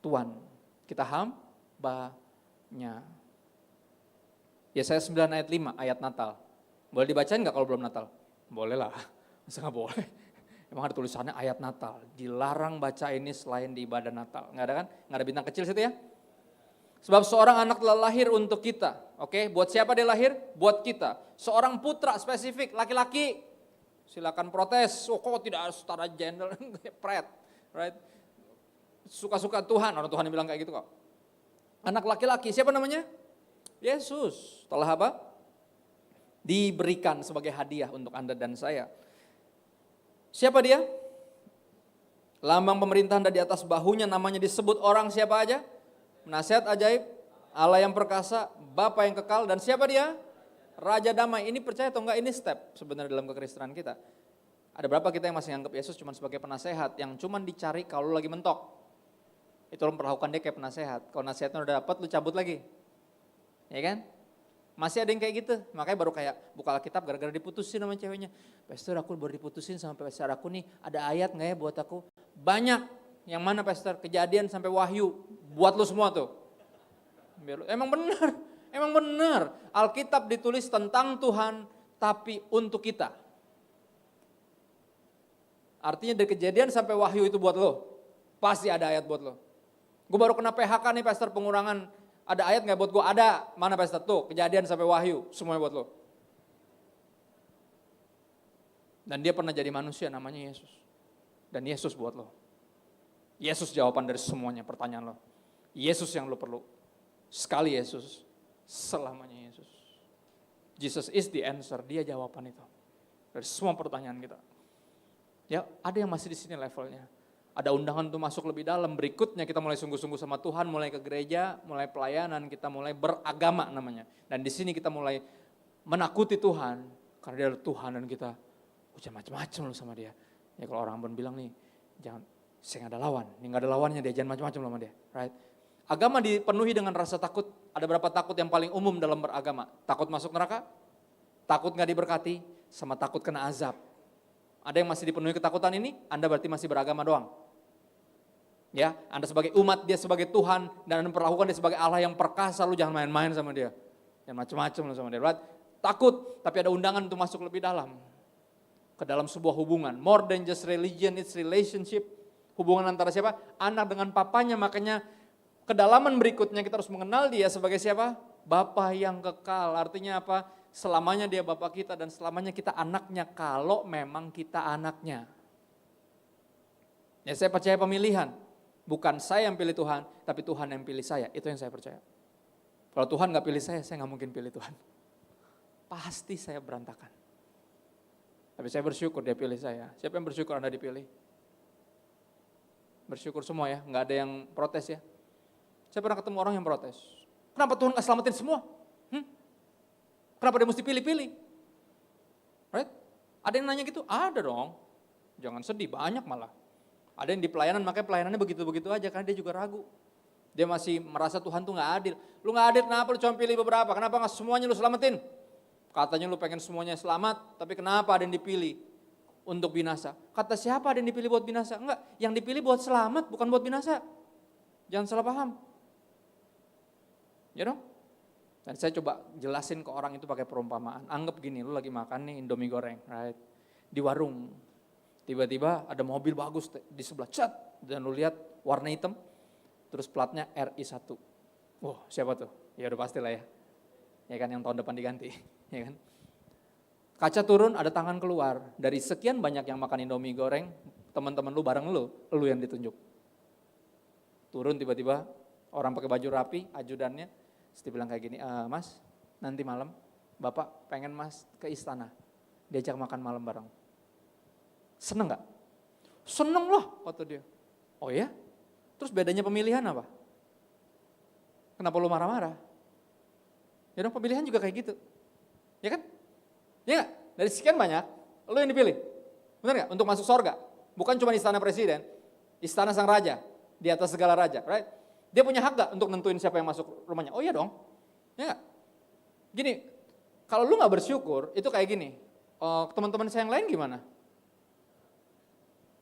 Tuhan, kita hambanya. Yesaya 9 ayat 5, ayat Natal. Boleh dibacain gak kalau belum Natal? Boleh lah, masa gak boleh? Emang ada tulisannya ayat Natal, dilarang baca ini selain di ibadah Natal. Nggak ada kan? Nggak ada bintang kecil situ ya? Sebab seorang anak telah lahir untuk kita. Oke, buat siapa dia lahir? Buat kita. Seorang putra spesifik, laki-laki. Silakan protes, kok tidak setara gender, pret. Right? Suka-suka Tuhan, orang Tuhan yang bilang kayak gitu kok. Anak laki-laki, siapa namanya? Yesus. Telah apa? Diberikan sebagai hadiah untuk Anda dan saya. Siapa dia? Lambang pemerintahan ada di atas bahunya, namanya disebut orang siapa aja? Penasihat ajaib, Allah yang perkasa, Bapa yang kekal, dan siapa dia? Raja damai. Ini percaya atau enggak, ini step sebenarnya dalam kekristenan kita. Ada berapa kita yang masih anggap Yesus cuma sebagai penasehat, yang cuma dicari kalau lagi mentok. Itu lo memperlakukan dia kayak penasehat. Kalau nasihatnya udah dapat, lu cabut lagi. Ya kan? Masih ada yang kayak gitu, makanya baru kayak buka Alkitab gara-gara diputusin sama ceweknya. Pastor aku baru diputusin sama pastor aku nih, ada ayat gak ya buat aku? Banyak, yang mana pastor? Kejadian sampai Wahyu, buat lu semua tuh. Emang benar. Alkitab ditulis tentang Tuhan, tapi untuk kita. Artinya dari Kejadian sampai Wahyu itu buat lo, pasti ada ayat buat lo. Gue baru kena PHK nih pastor pengurangan. Ada ayat gak buat gue? Ada. Mana pastor? Tuh, Kejadian sampai Wahyu, semuanya buat lo. Dan dia pernah jadi manusia namanya Yesus. Dan Yesus buat lo. Yesus jawaban dari semuanya pertanyaan lo. Yesus yang lo perlu. Sekali Yesus, selamanya Yesus. Jesus is the answer, dia jawaban itu. Dari semua pertanyaan kita. Ya, ada yang masih di sini levelnya. Ada undangan untuk masuk lebih dalam, berikutnya kita mulai sungguh-sungguh sama Tuhan, mulai ke gereja, mulai pelayanan, kita mulai beragama namanya. Dan di sini kita mulai menakuti Tuhan, karena dia adalah Tuhan dan kita jangan macam-macam loh sama dia. Ya kalau orang bilang nih, jangan, saya nggak ada lawan, ini nggak ada lawannya dia, jangan macam-macam sama dia. Right? Agama dipenuhi dengan rasa takut, ada berapa takut yang paling umum dalam beragama? Takut masuk neraka, takut nggak diberkati, sama takut kena azab. Ada yang masih dipenuhi ketakutan ini, Anda berarti masih beragama doang. Ya, Anda sebagai umat, dia sebagai Tuhan, dan Anda memperlakukan dia sebagai Allah yang perkasa, lu jangan main-main sama dia. Jangan macam-macam lu sama dia. Right? Takut, tapi ada undangan untuk masuk lebih dalam. Ke dalam sebuah hubungan. More than just religion, it's relationship. Hubungan antara siapa? Anak dengan papanya, makanya kedalaman berikutnya kita harus mengenal dia sebagai siapa? Bapa yang kekal. Artinya apa? Selamanya dia Bapa kita dan selamanya kita anaknya kalau memang kita anaknya. Ya saya percaya pemilihan. Bukan saya yang pilih Tuhan, tapi Tuhan yang pilih saya. Itu yang saya percaya. Kalau Tuhan gak pilih saya gak mungkin pilih Tuhan. Pasti saya berantakan. Tapi saya bersyukur dia pilih saya. Siapa yang bersyukur Anda dipilih? Bersyukur semua ya, nggak ada yang protes ya. Saya pernah ketemu orang yang protes. Kenapa Tuhan nggak selamatin semua? Kenapa dia mesti pilih-pilih? Right? Ada yang nanya gitu? Ada dong. Jangan sedih, banyak malah. Ada yang di pelayanan, makanya pelayanannya begitu-begitu aja, karena dia juga ragu. Dia masih merasa Tuhan tuh nggak adil. Lu nggak adil, kenapa lu cuma pilih beberapa? Kenapa nggak semuanya lu selamatin? Katanya lu pengen semuanya selamat, tapi kenapa ada yang dipilih untuk binasa? Kata siapa ada yang dipilih buat binasa? Enggak, yang dipilih buat selamat, bukan buat binasa. Jangan salah paham. Ya dong? Dan saya coba jelasin ke orang itu pakai perumpamaan. Anggap gini, lu lagi makan nih Indomie goreng, right? Di warung. Tiba-tiba ada mobil bagus di sebelah, cat. Dan lu lihat warna hitam, terus platnya RI1. Wah, siapa tuh? Ya udah pastilah ya. Ya kan, yang tahun depan diganti. Ya kan? Kaca turun, ada tangan keluar. Dari sekian banyak yang makan Indomie goreng, teman-teman lu bareng lu yang ditunjuk. Turun tiba-tiba, orang pakai baju rapi, ajudannya, terus dia bilang kayak gini, Mas, nanti malam Bapak pengen Mas ke istana, diajak makan malam bareng. Seneng gak? Seneng lah, kata dia. Oh ya? Terus bedanya pemilihan apa? Kenapa lu marah-marah? Ya dong, pemilihan juga kayak gitu. Ya kan? Ya gak? Dari sekian banyak, lu yang dipilih. Benar gak? Untuk masuk surga. Bukan cuma istana presiden, istana sang raja, di atas segala raja, right? Dia punya hak gak untuk nentuin siapa yang masuk rumahnya? Oh iya dong. Ya gak? Gini, kalau lu gak bersyukur, itu kayak gini. Teman-teman saya yang lain gimana?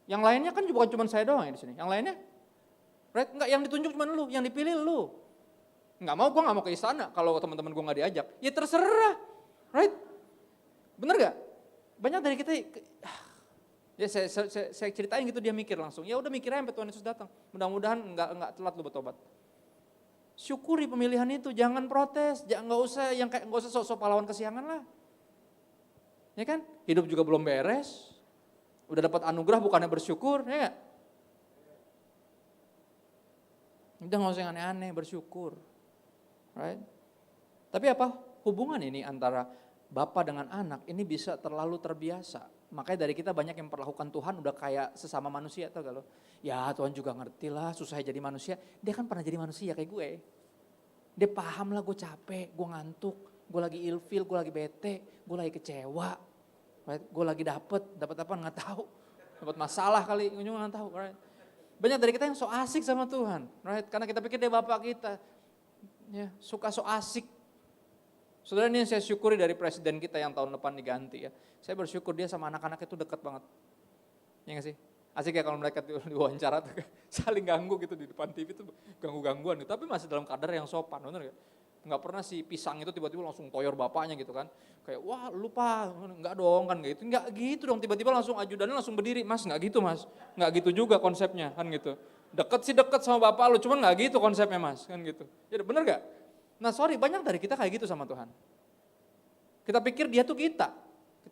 Yang lainnya kan bukan cuma saya doang ya di sini. Yang lainnya, right? Enggak, yang ditunjuk cuma lu, yang dipilih lu. Enggak mau, gue gak mau ke istana kalau teman-teman gue gak diajak. Ya terserah, right? Bener gak? Banyak dari kita, ya saya ceritain gitu dia mikir langsung. Ya udah mikir aja sampai Tuhan Yesus datang. Mudah-mudahan enggak telat lu bertobat. Syukuri pemilihan itu, jangan protes, enggak usah sok-sok pahlawan kesiangan lah. Ya kan? Hidup juga belum beres. Udah dapat anugerah bukannya bersyukur, ya gak? Udah gak usah yang aneh-aneh, bersyukur. Right? Tapi apa? Hubungan ini antara Bapa dengan anak ini bisa terlalu terbiasa. Makanya dari kita banyak yang memperlakukan Tuhan udah kayak sesama manusia, tau gak lo? Ya Tuhan juga ngerti lah, susah jadi manusia. Dia kan pernah jadi manusia kayak gue. Dia paham lah gue capek, gue ngantuk, gue lagi ilfil, gue lagi bete, gue lagi kecewa. Right? Gue lagi dapat apa nggak tahu, dapat masalah kali, gue juga nggak tahu. Right? Banyak dari kita yang so asik sama Tuhan, right? Karena kita pikir dia Bapak kita, ya suka so asik. Saudara, ini yang saya syukuri dari presiden kita yang tahun depan diganti ya. Saya bersyukur dia sama anak-anak itu dekat banget, ya nggak sih? Asik ya kalau mereka diwawancara tuh saling ganggu gitu di depan TV tuh ganggu-gangguan gitu. Tapi masih dalam kadar yang sopan, bener gak? Nggak pernah si pisang itu tiba-tiba langsung toyor bapaknya gitu kan. Kayak wah lupa, nggak dong kan gitu. Nggak gitu dong, tiba-tiba langsung ajudannya langsung berdiri. Mas nggak gitu mas, nggak gitu juga konsepnya kan gitu. Deket sih deket sama bapak lu, cuman nggak gitu konsepnya mas kan gitu. Ya bener gak? Nah sorry, banyak dari kita kayak gitu sama Tuhan. Kita pikir dia tuh kita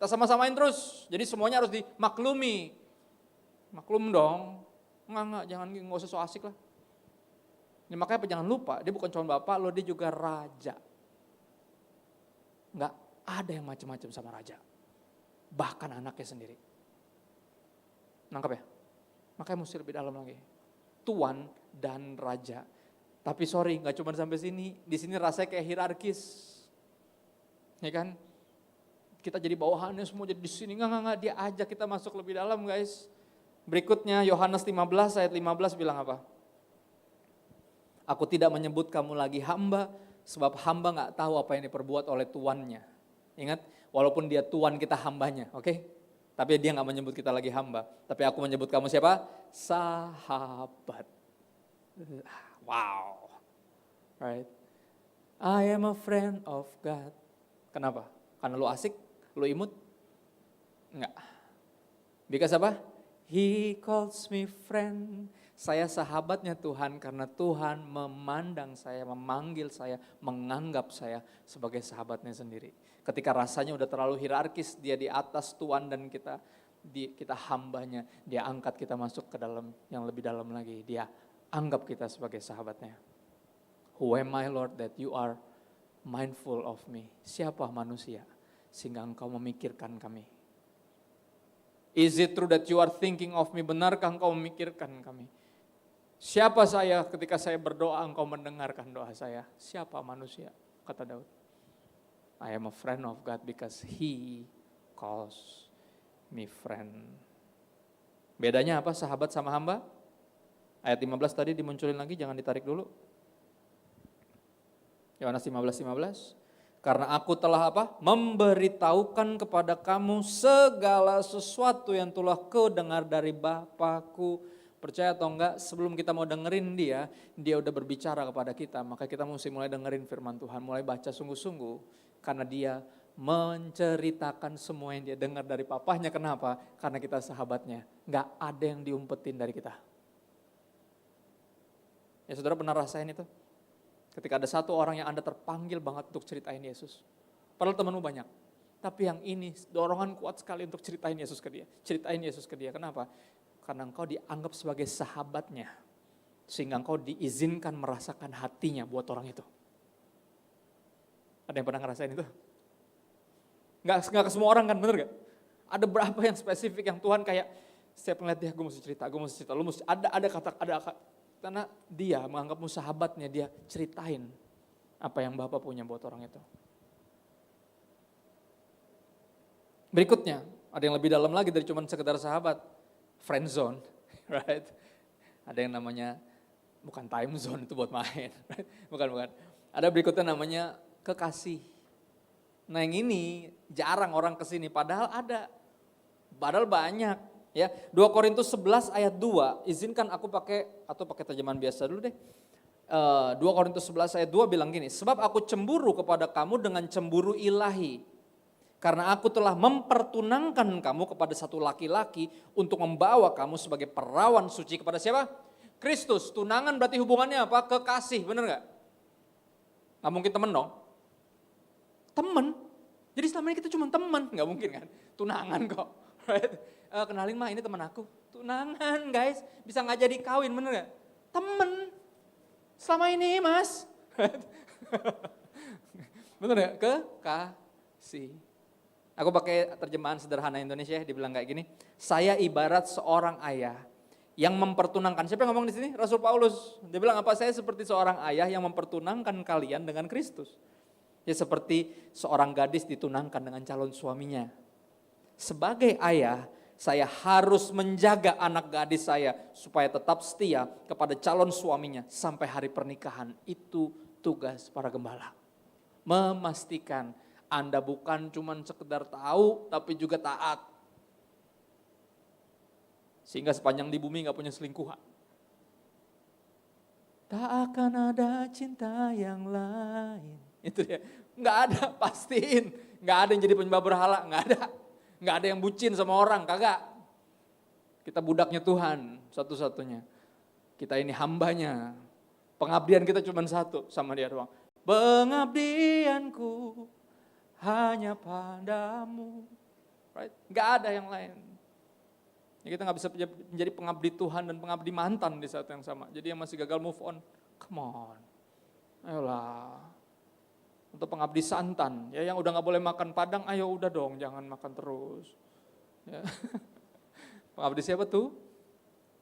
sama-samain terus. Jadi semuanya harus dimaklumi. Maklum dong, jangan usah so asik lah. Ini makanya jangan lupa, dia bukan cuma bapak lo, dia juga raja. Enggak ada yang macam-macam sama raja. Bahkan anaknya sendiri. Nangkap ya? Makanya mesti lebih dalam lagi. Tuan dan raja. Tapi sorry, nggak cuma sampai sini. Di sini rasanya kayak hierarkis. Ya kan? Kita jadi bawahannya semua jadi di sini. Enggak, dia ajak kita masuk lebih dalam guys. Berikutnya Yohanes 15 ayat 15 bilang apa? Aku tidak menyebut kamu lagi hamba, sebab hamba gak tahu apa yang diperbuat oleh tuannya. Ingat, walaupun dia tuan kita hambanya, oke? Tapi dia gak menyebut kita lagi hamba. Tapi aku menyebut kamu siapa? Sahabat. Wow. Right? I am a friend of God. Kenapa? Karena lu asik, lu imut? Enggak. Because apa? He calls me friend. Saya sahabatnya Tuhan karena Tuhan memandang saya, memanggil saya, menganggap saya sebagai sahabatnya sendiri. Ketika rasanya udah terlalu hierarkis, dia di atas Tuhan dan kita hambanya, dia angkat kita masuk ke dalam yang lebih dalam lagi. Dia anggap kita sebagai sahabatnya. Who am I Lord that you are mindful of me? Siapa manusia sehingga engkau memikirkan kami? Is it true that you are thinking of me? Benarkah engkau memikirkan kami? Siapa saya ketika saya berdoa engkau mendengarkan doa saya? Siapa manusia? Kata Daud. I am a friend of God because he calls me friend. Bedanya apa sahabat sama hamba? Ayat 15 tadi dimunculin lagi, jangan ditarik dulu. Yohanes 15:15. Karena aku telah apa? Memberitahukan kepada kamu segala sesuatu yang telah kudengar dari Bapakku. Percaya atau enggak, sebelum kita mau dengerin dia udah berbicara kepada kita. Maka kita mesti mulai dengerin firman Tuhan, mulai baca sungguh-sungguh. Karena dia menceritakan semua yang dia dengar dari papahnya. Kenapa? Karena kita sahabatnya. Enggak ada yang diumpetin dari kita. Ya saudara pernah rasain itu? Ketika ada satu orang yang Anda terpanggil banget untuk ceritain Yesus. Padahal temanmu banyak. Tapi yang ini dorongan kuat sekali untuk ceritain Yesus ke dia. Ceritain Yesus ke dia. Kenapa? Karena engkau dianggap sebagai sahabatnya. Sehingga engkau diizinkan merasakan hatinya buat orang itu. Ada yang pernah ngerasain itu? Nggak ke semua orang kan, bener gak? Ada berapa yang spesifik yang Tuhan kayak, setiap ngeliat dia, gue mesti cerita. Lu mesti, ada kata. Karena dia menganggapmu sahabatnya, dia ceritain apa yang Bapak punya buat orang itu. Berikutnya, ada yang lebih dalam lagi dari cuma sekedar sahabat. Friend zone, right? Ada yang namanya, bukan time zone itu buat main. Right? Bukan. Ada berikutnya namanya kekasih. Nah yang ini jarang orang kesini, padahal ada. Padahal banyak. Ya, 2 Korintus 11 ayat 2, izinkan aku pakai terjemahan biasa dulu deh. 2 Korintus 11 ayat 2 bilang gini, sebab aku cemburu kepada kamu dengan cemburu ilahi. Karena aku telah mempertunangkan kamu kepada satu laki-laki untuk membawa kamu sebagai perawan suci kepada siapa? Kristus. Tunangan berarti hubungannya apa? Kekasih, bener gak? Gak mungkin temen dong. Temen, jadi selama ini kita cuma temen, gak mungkin kan? Tunangan kok, right? Kenalin mah ini teman aku, tunangan guys, bisa gak jadi kawin, bener gak? Temen, selama ini mas, bener gak? Kekasih. Aku pakai terjemahan sederhana Indonesia, dibilang kayak gini, saya ibarat seorang ayah yang mempertunangkan, siapa yang ngomong di sini? Rasul Paulus, dia bilang apa? Saya seperti seorang ayah yang mempertunangkan kalian dengan Kristus. Ya seperti seorang gadis ditunangkan dengan calon suaminya. Sebagai ayah, saya harus menjaga anak gadis saya supaya tetap setia kepada calon suaminya sampai hari pernikahan. Itu tugas para gembala. Memastikan Anda bukan cuma sekedar tahu tapi juga taat. Sehingga sepanjang di bumi gak punya selingkuhan. Tak akan ada cinta yang lain. Itu ya, gak ada, pastiin. Gak ada yang jadi penyembah berhala, gak ada. Gak ada yang bucin sama orang, kagak. Kita budaknya Tuhan, satu-satunya. Kita ini hambanya. Pengabdian kita cuma satu sama dia doang. Pengabdianku hanya padamu. Right? Gak ada yang lain. Ya, kita gak bisa menjadi pengabdi Tuhan dan pengabdi mantan di saat yang sama. Jadi yang masih gagal move on, come on. Ayolah. Untuk pengabdi santan, ya yang udah gak boleh makan padang, ayo udah dong jangan makan terus. Ya. Pengabdi siapa tuh?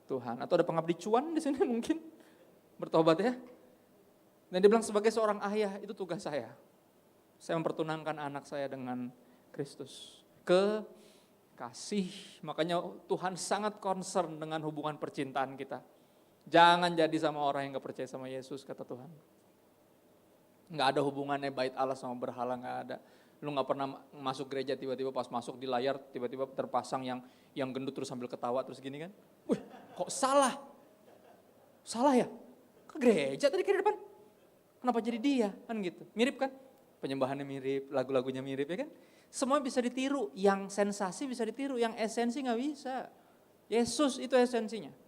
Tuhan. Atau ada pengabdi cuan di sini mungkin? Bertobat ya. Dan dia bilang sebagai seorang ayah, itu tugas saya. Saya mempertunangkan anak saya dengan Kristus. Kekasih. Makanya Tuhan sangat concern dengan hubungan percintaan kita. Jangan jadi sama orang yang gak percaya sama Yesus, kata Tuhan. Nggak ada hubungannya bait Allah sama berhala, nggak ada. Lu nggak pernah masuk gereja tiba-tiba pas masuk di layar tiba-tiba terpasang yang gendut terus sambil ketawa terus gini kan? Wih, kok salah? Salah ya? Ke gereja tadi ke depan. Kenapa jadi dia? Kan gitu. Mirip kan? Penyembahannya mirip, lagu-lagunya mirip ya kan? Semua bisa ditiru, yang sensasi bisa ditiru, yang esensi nggak bisa. Yesus itu esensinya.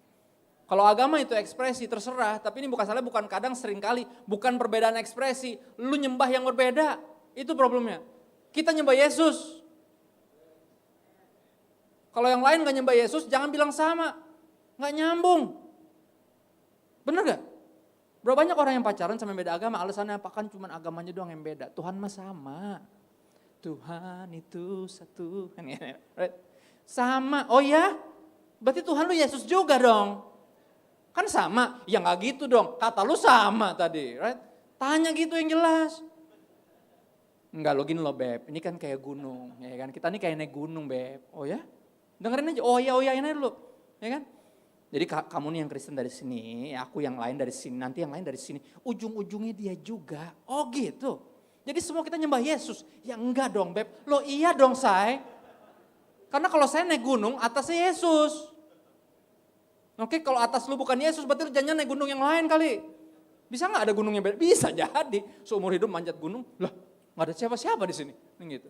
Kalau agama itu ekspresi, terserah. Tapi ini bukan kadang sering kali. Bukan perbedaan ekspresi. Lu nyembah yang berbeda. Itu problemnya. Kita nyembah Yesus. Kalau yang lain gak nyembah Yesus, jangan bilang sama. Gak nyambung. Bener gak? Berapa banyak orang yang pacaran sama beda agama. Alasannya apa? Kan cuma agamanya doang yang beda. Tuhan mah sama. Tuhan itu satu. Sama. Oh ya? Berarti Tuhan lu Yesus juga dong. Kan sama, ya nggak gitu dong, kata lu sama tadi, right? Tanya gitu yang jelas. Enggak lo gini lo Beb, ini kan kayak gunung, ya kan? Kita nih kayak naik gunung Beb, oh ya? Dengerin aja, oh ya ini dulu, ya kan? Jadi kamu nih yang Kristen dari sini, aku yang lain dari sini, nanti yang lain dari sini. Ujung-ujungnya dia juga, oh gitu. Jadi semua kita nyembah Yesus, ya enggak dong Beb, lo iya dong say. Karena kalau saya naik gunung, atasnya Yesus. Oke, kalau atas lu bukan Yesus, berarti lu jangan naik gunung yang lain kali. Bisa nggak ada gunung yang beda? Bisa jadi. Seumur hidup manjat gunung, lah nggak ada siapa-siapa di sini. Gitu.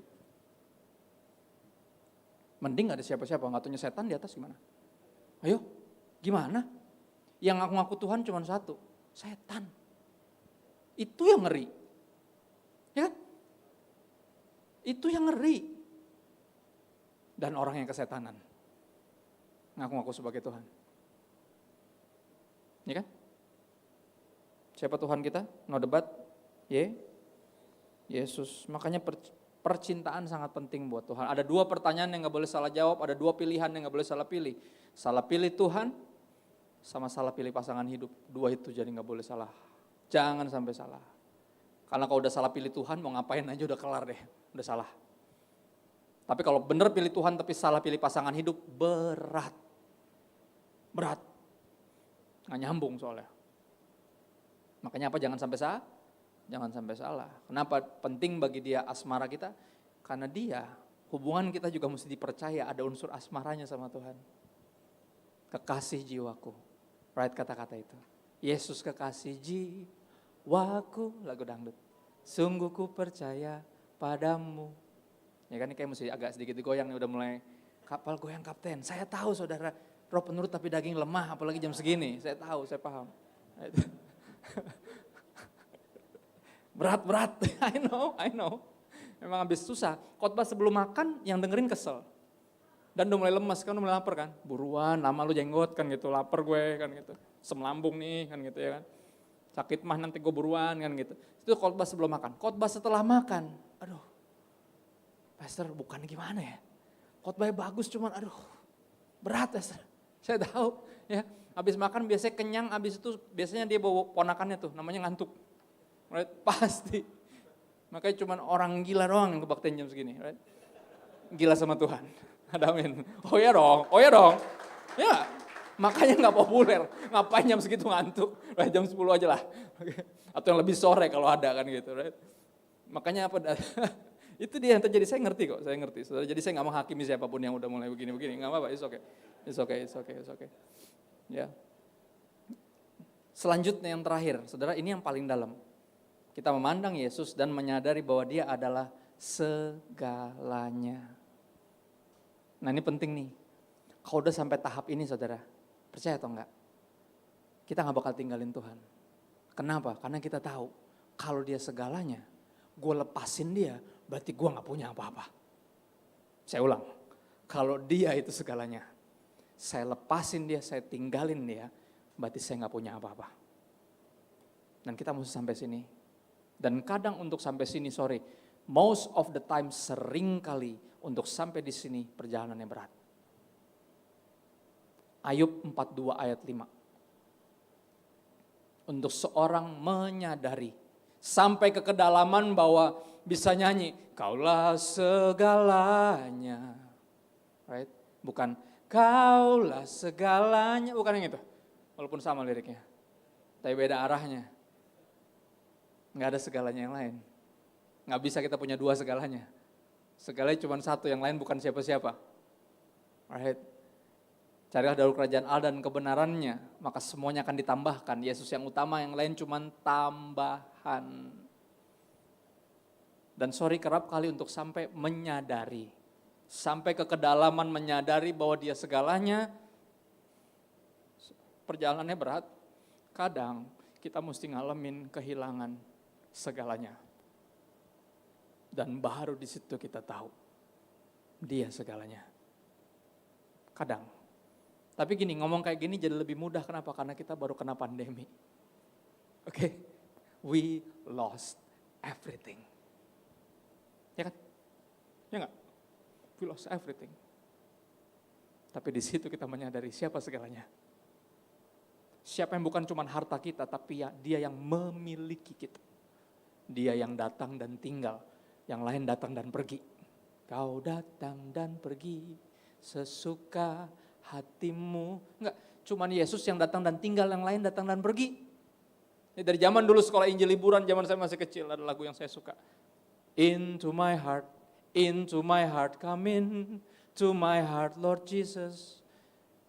Mending nggak ada siapa-siapa, nggak taunya setan di atas gimana? Ayo, gimana? Yang ngaku-ngaku Tuhan cuma satu, setan. Itu yang ngeri. Ya kan? Itu yang ngeri. Dan orang yang kesetanan. Ngaku-ngaku sebagai Tuhan. Ya kan? Siapa Tuhan kita? No debat. Yesus. Makanya percintaan sangat penting buat Tuhan. Ada 2 pertanyaan yang gak boleh salah jawab. Ada 2 pilihan yang gak boleh salah pilih. Salah pilih Tuhan sama salah pilih pasangan hidup. 2 itu jadi gak boleh salah. Jangan sampai salah. Karena kalau udah salah pilih Tuhan mau ngapain aja udah kelar deh. Udah salah. Tapi kalau benar pilih Tuhan tapi salah pilih pasangan hidup berat. Berat. Nggak nyambung soalnya. Makanya apa? Jangan sampai salah. Jangan sampai salah. Kenapa penting bagi dia asmara kita? Karena dia, hubungan kita juga mesti dipercaya ada unsur asmaranya sama Tuhan. Kekasih jiwaku. Right kata-kata itu. Yesus kekasih jiwaku, lagu dangdut. Sungguh ku percaya padamu. Ya kan ini kayak mesti agak sedikit digoyang nih, udah mulai kapal goyang kapten. Saya tahu saudara, roh penurut tapi daging lemah, apalagi jam segini. Saya tahu, saya paham. Berat, I know. Memang habis susah. Khotbah sebelum makan yang dengerin kesel. Dan udah mulai lemas, kan udah mulai lapar kan. Buruan, lama lu jenggot kan gitu, lapar gue kan gitu. Asam lambung nih kan gitu ya kan. Sakit mah nanti gue buruan kan gitu. Itu khotbah sebelum makan. Khotbah setelah makan, aduh. Pastor bukan gimana ya. Khotbahnya bagus cuman aduh. Berat Pastor. Saya tahu ya. Habis makan biasanya kenyang, habis itu biasanya dia bawa ponakannya tuh, namanya ngantuk. Right? Pasti. Makanya cuman orang gila doang yang kebaktian jam segini. Right? Gila sama Tuhan. Amin. Oh ya dong. Ya, makanya gak populer. Ngapain jam segitu ngantuk. Right? Jam 10 aja lah. Atau yang lebih sore kalau ada kan gitu. Right? Makanya apa? Itu dia yang terjadi. Saya ngerti kok, saya ngerti. Jadi saya gak menghakimi siapapun yang udah mulai begini-begini. Gak apa-apa, it's okay. Ya. Selanjutnya yang terakhir, saudara, ini yang paling dalam. Kita memandang Yesus dan menyadari bahwa dia adalah segalanya. Nah ini penting nih. Kalau udah sampai tahap ini saudara, percaya atau enggak? Kita gak bakal tinggalin Tuhan. Kenapa? Karena kita tahu kalau dia segalanya, gue lepasin dia, berarti gue gak punya apa-apa. Saya ulang, kalau dia itu segalanya, saya lepasin dia, saya tinggalin dia, berarti saya gak punya apa-apa. Dan kita mesti sampai sini. Dan kadang untuk sampai sini, most of the time sering kali untuk sampai di sini perjalanannya berat. Ayub 42 ayat 5. Untuk seorang menyadari, sampai ke kedalaman bahwa bisa nyanyi, kaulah segalanya. Right? Bukan, kaulah segalanya, bukan yang itu. Walaupun sama liriknya, tapi beda arahnya. Nggak ada segalanya yang lain. Nggak bisa kita punya 2 segalanya. Segalanya cuma satu, yang lain bukan siapa-siapa. Right? Carilah dahulu kerajaan Allah dan kebenarannya, maka semuanya akan ditambahkan. Yesus yang utama, yang lain cuma tambahan. Dan kerap kali untuk sampai menyadari, sampai ke kedalaman menyadari bahwa dia segalanya, perjalanannya berat. Kadang kita mesti ngalamin kehilangan segalanya. Dan baru di situ kita tahu dia segalanya. Kadang. Tapi gini, ngomong kayak gini jadi lebih mudah. Kenapa? Karena kita baru kena pandemi. Oke? We lost everything. Ya kan? Ya enggak? We lost everything. Tapi di situ kita menyadari siapa segalanya. Siapa yang bukan cuma harta kita, tapi ya dia yang memiliki kita. Dia yang datang dan tinggal, yang lain datang dan pergi. Kau datang dan pergi sesuka hatimu. Enggak, cuman Yesus yang datang dan tinggal, yang lain datang dan pergi. Ini dari zaman dulu sekolah Injil liburan, zaman saya masih kecil, ada lagu yang saya suka. Into my heart, come in to my heart, Lord Jesus.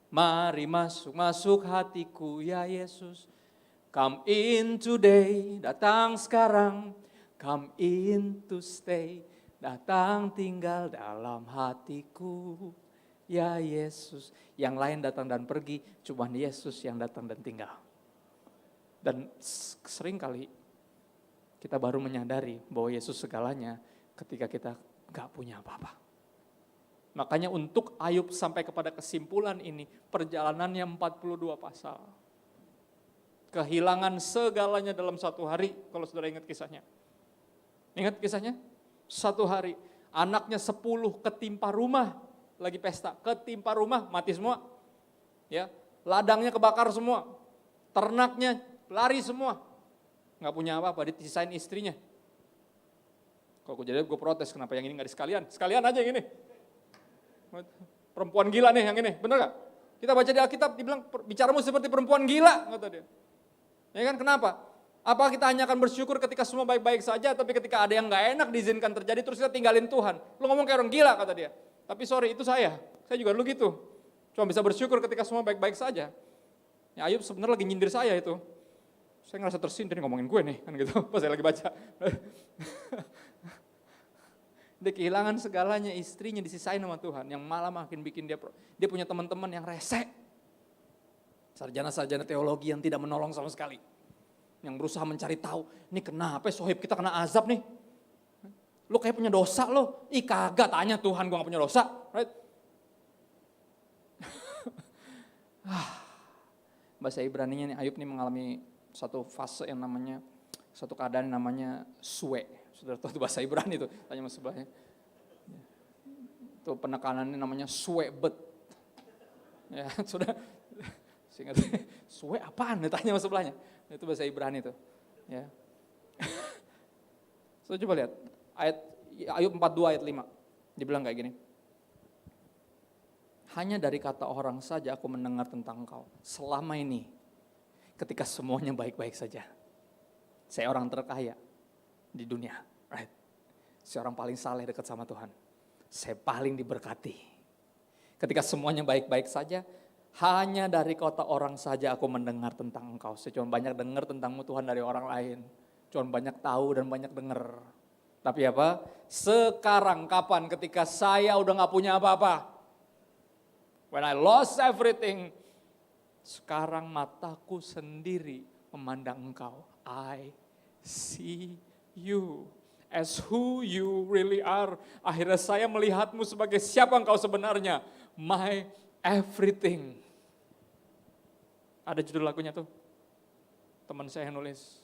Mari masuk hatiku ya Yesus. Come in today, datang sekarang. Come in to stay, datang tinggal dalam hatiku ya Yesus. Yang lain datang dan pergi, cuma Yesus yang datang dan tinggal. Dan sering kali kita baru menyadari bahwa Yesus segalanya ketika kita gak punya apa-apa. Makanya untuk Ayub sampai kepada kesimpulan ini, perjalanannya 42 pasal. Kehilangan segalanya dalam satu hari, kalau saudara ingat kisahnya. Ingat kisahnya? Satu hari, anaknya 10 ketimpa rumah, lagi pesta, ketimpa rumah, mati semua. Ya, ladangnya kebakar semua, ternaknya lari semua. Gak punya apa-apa, disisain istrinya. Kalau gue jadi gue protes, kenapa yang ini gak sekalian? Sekalian aja yang ini. Perempuan gila nih yang ini, bener gak? Kita baca di Alkitab, dibilang bicaramu seperti perempuan gila, kata dia. Ya kan, kenapa? Apa kita hanya akan bersyukur ketika semua baik-baik saja, tapi ketika ada yang gak enak diizinkan terjadi, terus kita tinggalin Tuhan. Lu ngomong kayak orang gila, kata dia. Tapi sorry, itu saya juga dulu gitu. Cuma bisa bersyukur ketika semua baik-baik saja. Ya Ayub sebenarnya lagi nyindir saya itu. Saya ngerasa tersindir ngomongin gue nih, kan gitu, pas saya lagi baca. Dia kehilangan segalanya, istrinya disisain sama Tuhan, yang malah makin bikin dia punya teman-teman yang rese. Sarjana-sarjana teologi yang tidak menolong sama sekali. Yang berusaha mencari tahu, ini kenapa sohib kita kena azab nih? Lu kayak punya dosa lo. Ih kagak, tanya Tuhan, gue gak punya dosa. Right? Bahasa Ibraninya nih, Ayub nih mengalami satu fase yang namanya, satu keadaan yang namanya suwe. Saudara tahu itu bahasa Ibrani itu, tanya sama sebelahnya. Itu penekanannya namanya suebet. Ya, sudah singkat. Suwe apaan? Tanya sama sebelahnya. Itu bahasa Ibrani itu. Ya. So, coba lihat ayat Ayub 42 ayat 5. Dibilang kayak gini. Hanya dari kata orang saja aku mendengar tentang engkau. Selama ini ketika semuanya baik-baik saja. Saya orang terkaya di dunia, right? Saya orang paling saleh dekat sama Tuhan. Saya paling diberkati. Ketika semuanya baik-baik saja, hanya dari kota orang saja aku mendengar tentang engkau. Saya cuma banyak dengar tentangmu Tuhan dari orang lain. Cuma banyak tahu dan banyak dengar. Tapi apa? Sekarang kapan ketika saya udah gak punya apa-apa? When I lost everything. Sekarang mataku sendiri memandang engkau. I see you as who you really are. Akhirnya saya melihatmu sebagai siapa engkau sebenarnya. My everything. Ada judul lagunya tuh. Teman saya yang nulis.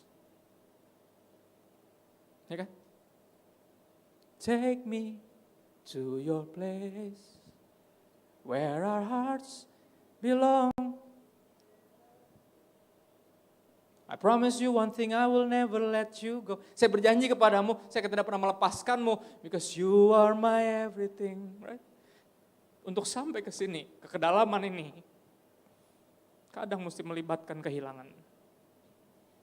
Ya kan? Take me to your place where our hearts belong. I promise you one thing, I will never let you go. Saya berjanji kepadamu, saya tidak pernah melepaskanmu, because you are my everything. Right? Untuk sampai ke sini, ke kedalaman ini, kadang mesti melibatkan kehilangan.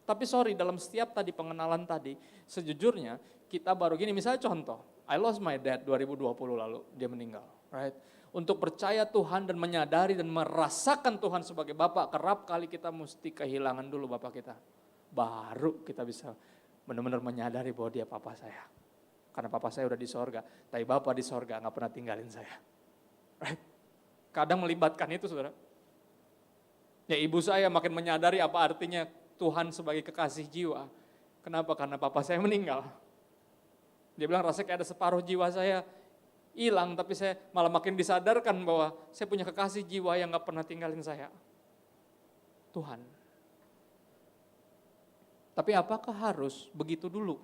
Tapi sorry, dalam setiap tadi pengenalan tadi, sejujurnya kita baru gini, misalnya contoh, I lost my dad 2020 lalu, dia meninggal. Right? Untuk percaya Tuhan dan menyadari dan merasakan Tuhan sebagai Bapa, kerap kali kita mesti kehilangan dulu Bapa kita. Baru kita bisa benar-benar menyadari bahwa dia Papa saya. Karena Papa saya udah di sorga, tapi Bapa di sorga gak pernah tinggalin saya. Right? Kadang melibatkan itu saudara. Ya ibu saya makin menyadari apa artinya Tuhan sebagai kekasih jiwa. Kenapa? Karena Papa saya meninggal. Dia bilang rasanya kayak ada separuh jiwa saya hilang, tapi saya malah makin disadarkan bahwa saya punya kekasih jiwa yang gak pernah tinggalin saya. Tuhan. Tapi apakah harus begitu dulu?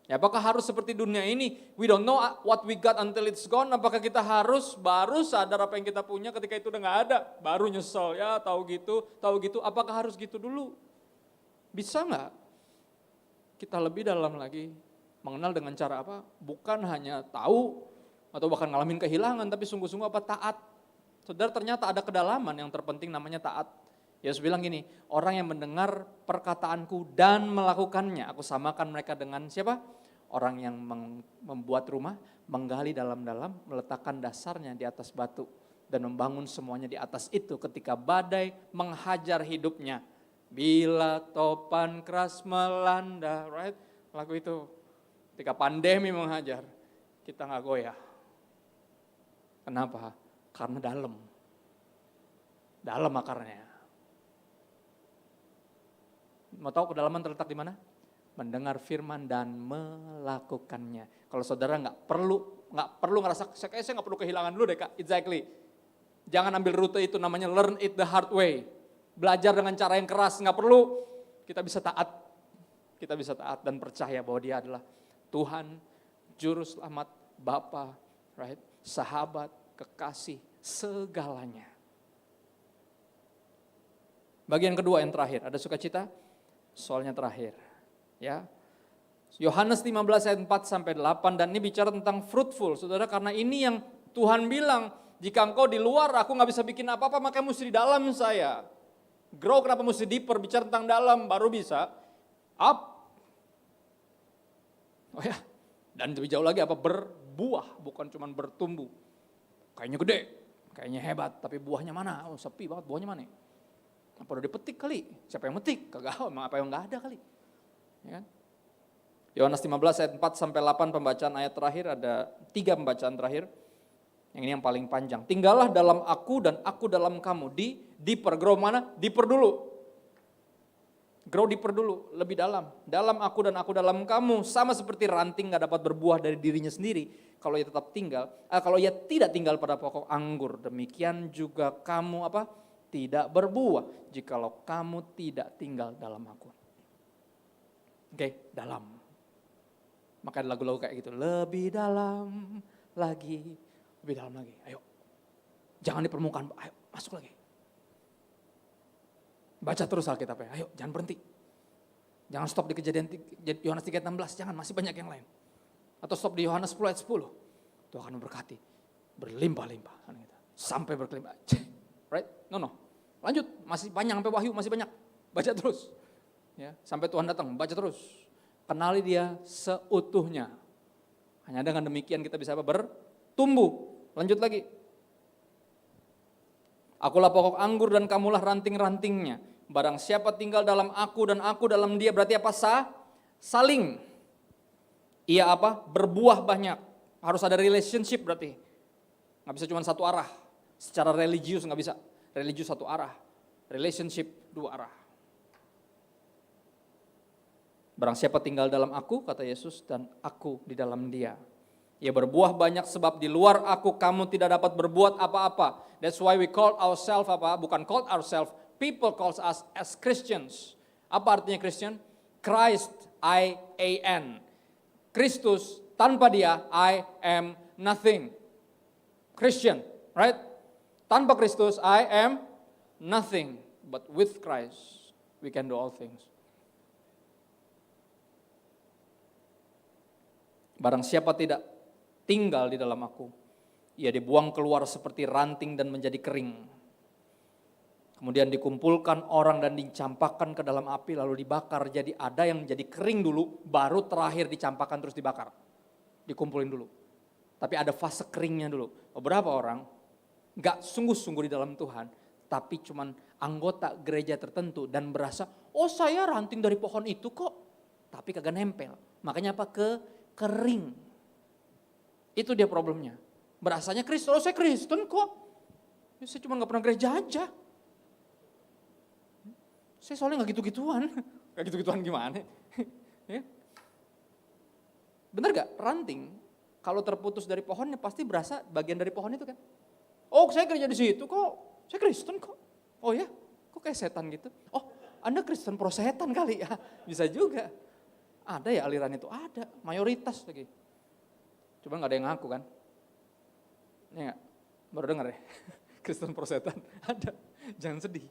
Ya, apakah harus seperti dunia ini? We don't know what we got until it's gone. Apakah kita harus baru sadar apa yang kita punya ketika itu udah gak ada? Baru nyesel, ya tahu gitu. Apakah harus gitu dulu? Bisa gak kita lebih dalam lagi mengenal dengan cara apa? Bukan hanya tahu atau bahkan ngalamin kehilangan, tapi sungguh-sungguh apa? Taat. Saudara, ternyata ada kedalaman yang terpenting namanya taat. Yesus bilang gini, orang yang mendengar perkataanku dan melakukannya, aku samakan mereka dengan siapa? Orang yang membuat rumah, menggali dalam-dalam, meletakkan dasarnya di atas batu, dan membangun semuanya di atas itu ketika badai menghajar hidupnya. Bila topan keras melanda, right? Lagu itu, ketika pandemi menghajar, kita gak goyah. Kenapa? Karena dalam akarnya. Mau tahu kedalaman terletak di mana? Mendengar firman dan melakukannya. Kalau saudara nggak perlu ngerasa, saya nggak perlu kehilangan dulu deh Kak. Exactly. Jangan ambil rute itu, namanya learn it the hard way. Belajar dengan cara yang keras, nggak perlu. Kita bisa taat dan percaya bahwa Dia adalah Tuhan, Juru Selamat, Bapa, right? Sahabat, kekasih, segalanya. Bagian kedua yang terakhir, ada sukacita? Soalnya terakhir. Ya. Yohanes 15 ayat 4 sampai 8, dan ini bicara tentang fruitful. Saudara, karena ini yang Tuhan bilang, jika engkau di luar aku gak bisa bikin apa-apa, makanya mesti di dalam saya. Grow kenapa mesti deeper, bicara tentang dalam baru bisa up. Oh ya, dan lebih jauh lagi apa? Berbuah, bukan cuma bertumbuh. Kayaknya gede, kayaknya hebat, tapi buahnya mana? Oh sepi banget, buahnya mana? Apa udah dipetik kali? Siapa yang metik? Kagak, emang apa yang gak ada kali? Ya kan? Yohanes 15 ayat 4 sampai 8 pembacaan ayat terakhir, ada 3 pembacaan terakhir. Yang ini yang paling panjang. Tinggallah dalam aku dan aku dalam kamu. Deeper, grow mana? Deeper dulu. Grow deeper dulu, lebih dalam. Dalam aku dan aku dalam kamu. Sama seperti ranting gak dapat berbuah dari dirinya sendiri. Kalau ia tetap tinggal, kalau ia tidak tinggal pada pokok anggur. Demikian juga kamu apa? Tidak berbuah. Jikalau kamu tidak tinggal dalam aku. Oke, dalam. Maka ada lagu-lagu kayak gitu. Lebih dalam lagi. Lebih dalam lagi, ayo. Jangan di permukaan, ayo masuk lagi. Baca terus Alkitabnya, ayo jangan berhenti. Jangan stop di kejadian Yohanes 3:16, jangan, masih banyak yang lain. Atau stop di Yohanes 10 ayat 10. Tuhan akan memberkati, berlimpah-limpah. Sampai berkelimpah, right? No. Lanjut, masih panjang sampai Wahyu, masih banyak. Baca terus. Ya, sampai Tuhan datang, baca terus. Kenali Dia seutuhnya. Hanya dengan demikian kita bisa bertumbuh. Lanjut lagi. Akulah pokok anggur dan kamulah ranting-rantingnya. Barang siapa tinggal dalam aku dan aku dalam dia, berarti apa? Saling. Ia apa? Berbuah banyak. Harus ada relationship berarti. Gak bisa cuma satu arah. Secara religius gak bisa. Religius satu arah. Relationship dua arah. Barang siapa tinggal dalam aku, kata Yesus, dan aku di dalam dia. Ia berbuah banyak sebab di luar aku kamu tidak dapat berbuat apa-apa. That's why we call ourselves apa? Bukan call ourselves, people calls us as Christians. Apa artinya Christian? Christ, I-A-N. Kristus, tanpa Dia, I am nothing. Christian, right? Tanpa Kristus, I am nothing. But with Christ, we can do all things. Barang siapa tidak tinggal di dalam aku, ia dibuang keluar seperti ranting dan menjadi kering. Kemudian dikumpulkan orang dan dicampakkan ke dalam api lalu dibakar. Jadi ada yang menjadi kering dulu, baru terakhir dicampakkan terus dibakar. Dikumpulin dulu. Tapi ada fase keringnya dulu. Beberapa orang gak sungguh-sungguh di dalam Tuhan, tapi cuman anggota gereja tertentu dan berasa, oh saya ranting dari pohon itu kok, tapi kagak nempel. Makanya apa? Kering. Itu dia problemnya. Berasanya Kristen, oh saya Kristen kok. Saya cuma gak pernah gereja aja. Saya soalnya gak gitu-gituan. Gak gitu-gituan gimana? Ya. Benar gak? Ranting, kalau terputus dari pohonnya pasti berasa bagian dari pohon itu kan. Oh saya gereja di situ kok, saya Kristen kok. Oh ya, kok kayak setan gitu. Oh Anda Kristen pro setan kali ya, bisa juga. Ada ya aliran itu? Ada, mayoritas lagi. Cuma gak ada yang ngaku kan? Ini gak? Baru dengar ya? Kristen Prosetan, ada. Jangan sedih.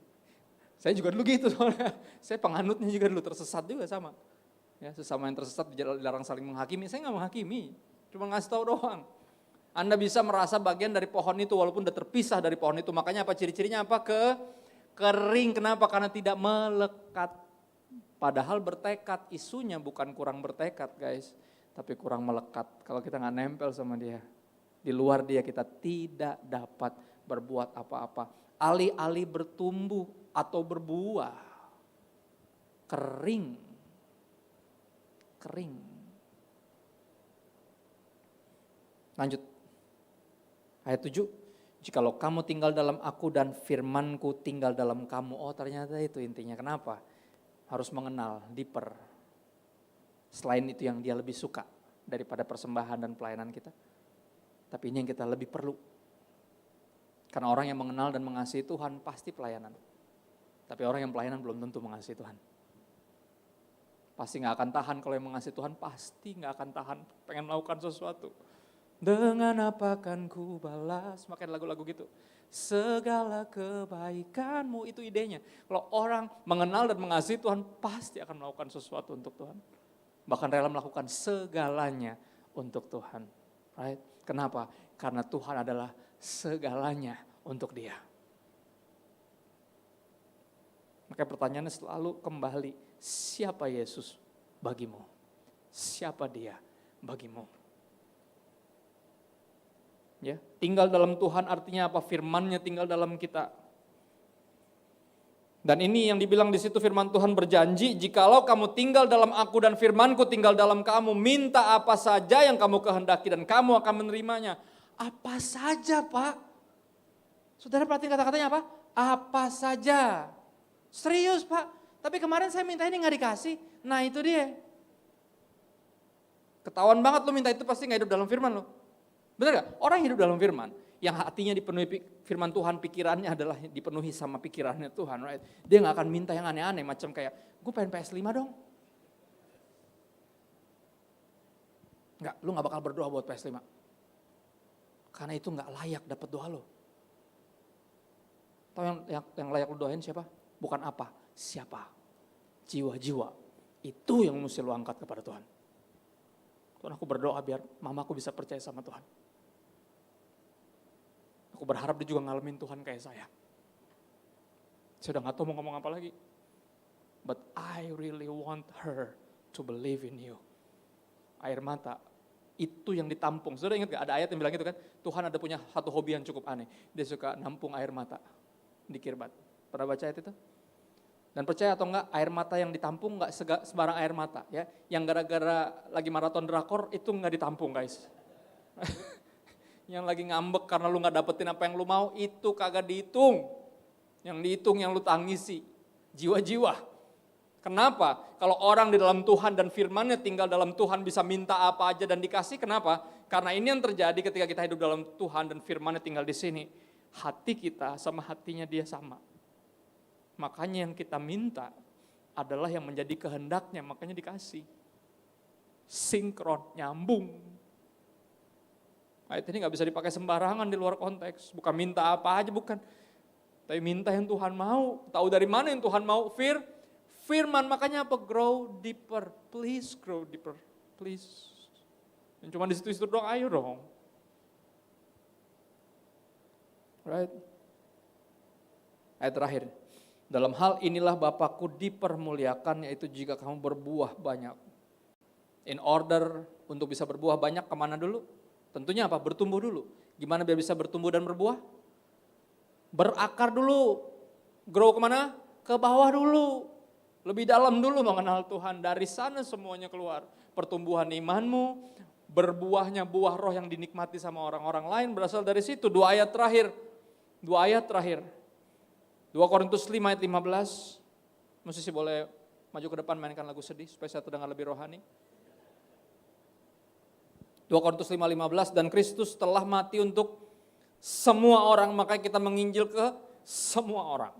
Saya juga dulu gitu soalnya. Saya penganutnya juga dulu, tersesat juga sama. Ya, sesama yang tersesat dilarang saling menghakimi. Saya gak menghakimi, cuma ngasih tahu doang. Anda bisa merasa bagian dari pohon itu walaupun udah terpisah dari pohon itu. Makanya apa ciri-cirinya apa? Kering. Kenapa? Karena tidak melekat. Padahal bertekad, isunya bukan kurang bertekad guys. Tapi kurang melekat. Kalau kita gak nempel sama dia. Di luar dia kita tidak dapat berbuat apa-apa. Alih-alih bertumbuh atau berbuah. Kering. Lanjut. Ayat 7, jikalau kamu tinggal dalam aku dan firmanku tinggal dalam kamu. Oh ternyata itu intinya. Kenapa? Harus mengenal, deeper. Selain itu yang dia lebih suka daripada persembahan dan pelayanan kita. Tapi ini yang kita lebih perlu. Karena orang yang mengenal dan mengasihi Tuhan pasti pelayanan. Tapi orang yang pelayanan belum tentu mengasihi Tuhan. Pasti gak akan tahan kalau yang mengasihi Tuhan, pasti gak akan tahan pengen melakukan sesuatu. Dengan apa kan ku balas, makanya lagu-lagu gitu. Segala kebaikanmu, itu idenya. Kalau orang mengenal dan mengasihi Tuhan, pasti akan melakukan sesuatu untuk Tuhan. Bahkan rela melakukan segalanya untuk Tuhan. Right? Kenapa? Karena Tuhan adalah segalanya untuk dia. Makanya pertanyaannya selalu kembali, siapa Yesus bagimu? Siapa dia bagimu? Ya, tinggal dalam Tuhan artinya apa? Firman-Nya tinggal dalam kita. Dan ini yang dibilang di situ firman Tuhan berjanji, jikalau kamu tinggal dalam aku dan firman-Ku tinggal dalam kamu, minta apa saja yang kamu kehendaki dan kamu akan menerimanya. Apa saja, Pak? Saudara perhatiin kata-katanya apa? Apa saja. Serius, Pak. Tapi kemarin saya minta ini gak dikasih. Nah itu dia. Ketahuan banget lu minta itu pasti gak hidup dalam firman lu. Benar gak? Orang hidup dalam firman, yang hatinya dipenuhi firman Tuhan, pikirannya adalah dipenuhi sama pikirannya Tuhan. Right? Dia gak akan minta yang aneh-aneh, macam kayak, gue pengen PS5 dong. Enggak, lu gak bakal berdoa buat PS5. Karena itu gak layak dapat doa lo. Tahu yang layak lu doain siapa? Bukan apa, siapa? Jiwa-jiwa. Itu yang mesti lu angkat kepada Tuhan. Tuhan, aku berdoa biar mamaku bisa percaya sama Tuhan. Aku berharap dia juga ngalamin Tuhan kayak saya. Saya udah gak tahu mau ngomong apa lagi. But I really want her to believe in you. Air mata, itu yang ditampung. Saudara ingat gak ada ayat yang bilang gitu kan? Tuhan ada punya satu hobi yang cukup aneh. Dia suka nampung air mata di kirbat. Pernah baca ayat itu? Dan percaya atau enggak, air mata yang ditampung enggak sembarang air mata. Ya. Yang gara-gara lagi maraton drakor itu enggak ditampung guys. Yang lagi ngambek karena lu enggak dapetin apa yang lu mau, itu kagak dihitung. Yang dihitung yang lu tangisi, jiwa-jiwa. Kenapa? Kalau orang di dalam Tuhan dan firman-Nya tinggal dalam Tuhan bisa minta apa aja dan dikasih, kenapa? Karena ini yang terjadi ketika kita hidup dalam Tuhan dan firman-Nya tinggal di sini. Hati kita sama hatinya dia sama. Makanya yang kita minta adalah yang menjadi kehendaknya, makanya dikasih. Sinkron, nyambung. Ayat ini gak bisa dipakai sembarangan di luar konteks. Bukan minta apa aja, bukan. Tapi minta yang Tuhan mau. Tahu dari mana yang Tuhan mau? Firman, makanya apa? Grow deeper. Please grow deeper. Please. Yang cuma di situ-situ doang, ayo dong. Right? Ayat terakhir. Dalam hal inilah Bapakku dipermuliakan, yaitu jika kamu berbuah banyak. In order untuk bisa berbuah banyak, kemana dulu? Tentunya apa? Bertumbuh dulu. Gimana biar bisa bertumbuh dan berbuah? Berakar dulu. Grow kemana? Ke bawah dulu. Lebih dalam dulu mengenal Tuhan. Dari sana semuanya keluar. Pertumbuhan imanmu, berbuahnya buah roh yang dinikmati sama orang-orang lain berasal dari situ. Dua ayat terakhir. 2 Korintus 5 ayat 15. Musisi boleh maju ke depan mainkan lagu sedih supaya saya terdengar lebih rohani. 2 Korintus 5:15, dan Kristus telah mati untuk semua orang, makanya kita menginjil ke semua orang.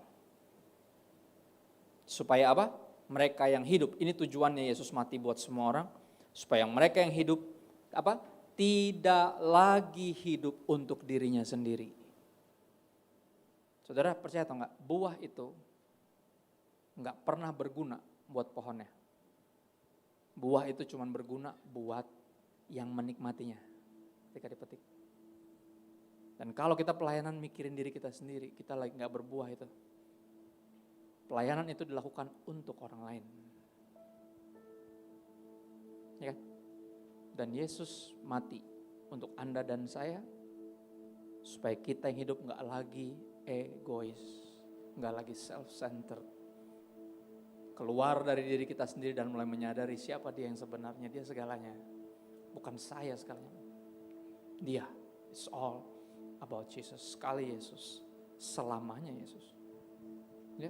Supaya apa? mereka yang hidup. Ini tujuannya Yesus mati buat semua orang, supaya mereka yang hidup tidak lagi hidup untuk dirinya sendiri. Saudara percaya atau enggak, buah itu enggak pernah berguna buat pohonnya. Buah itu cuma berguna buat yang menikmatinya ketika dipetik. Dan kalau kita pelayanan mikirin diri kita sendiri, kita lagi enggak berbuah itu. Pelayanan itu dilakukan untuk orang lain. Ya kan? Dan Yesus mati untuk Anda dan saya, supaya kita yang hidup gak lagi egois, gak lagi self-centered. Keluar dari diri kita sendiri dan mulai menyadari siapa dia yang sebenarnya, dia segalanya. Bukan saya segalanya. Dia, it's all about Jesus. Sekali Yesus, selamanya Yesus. Ya.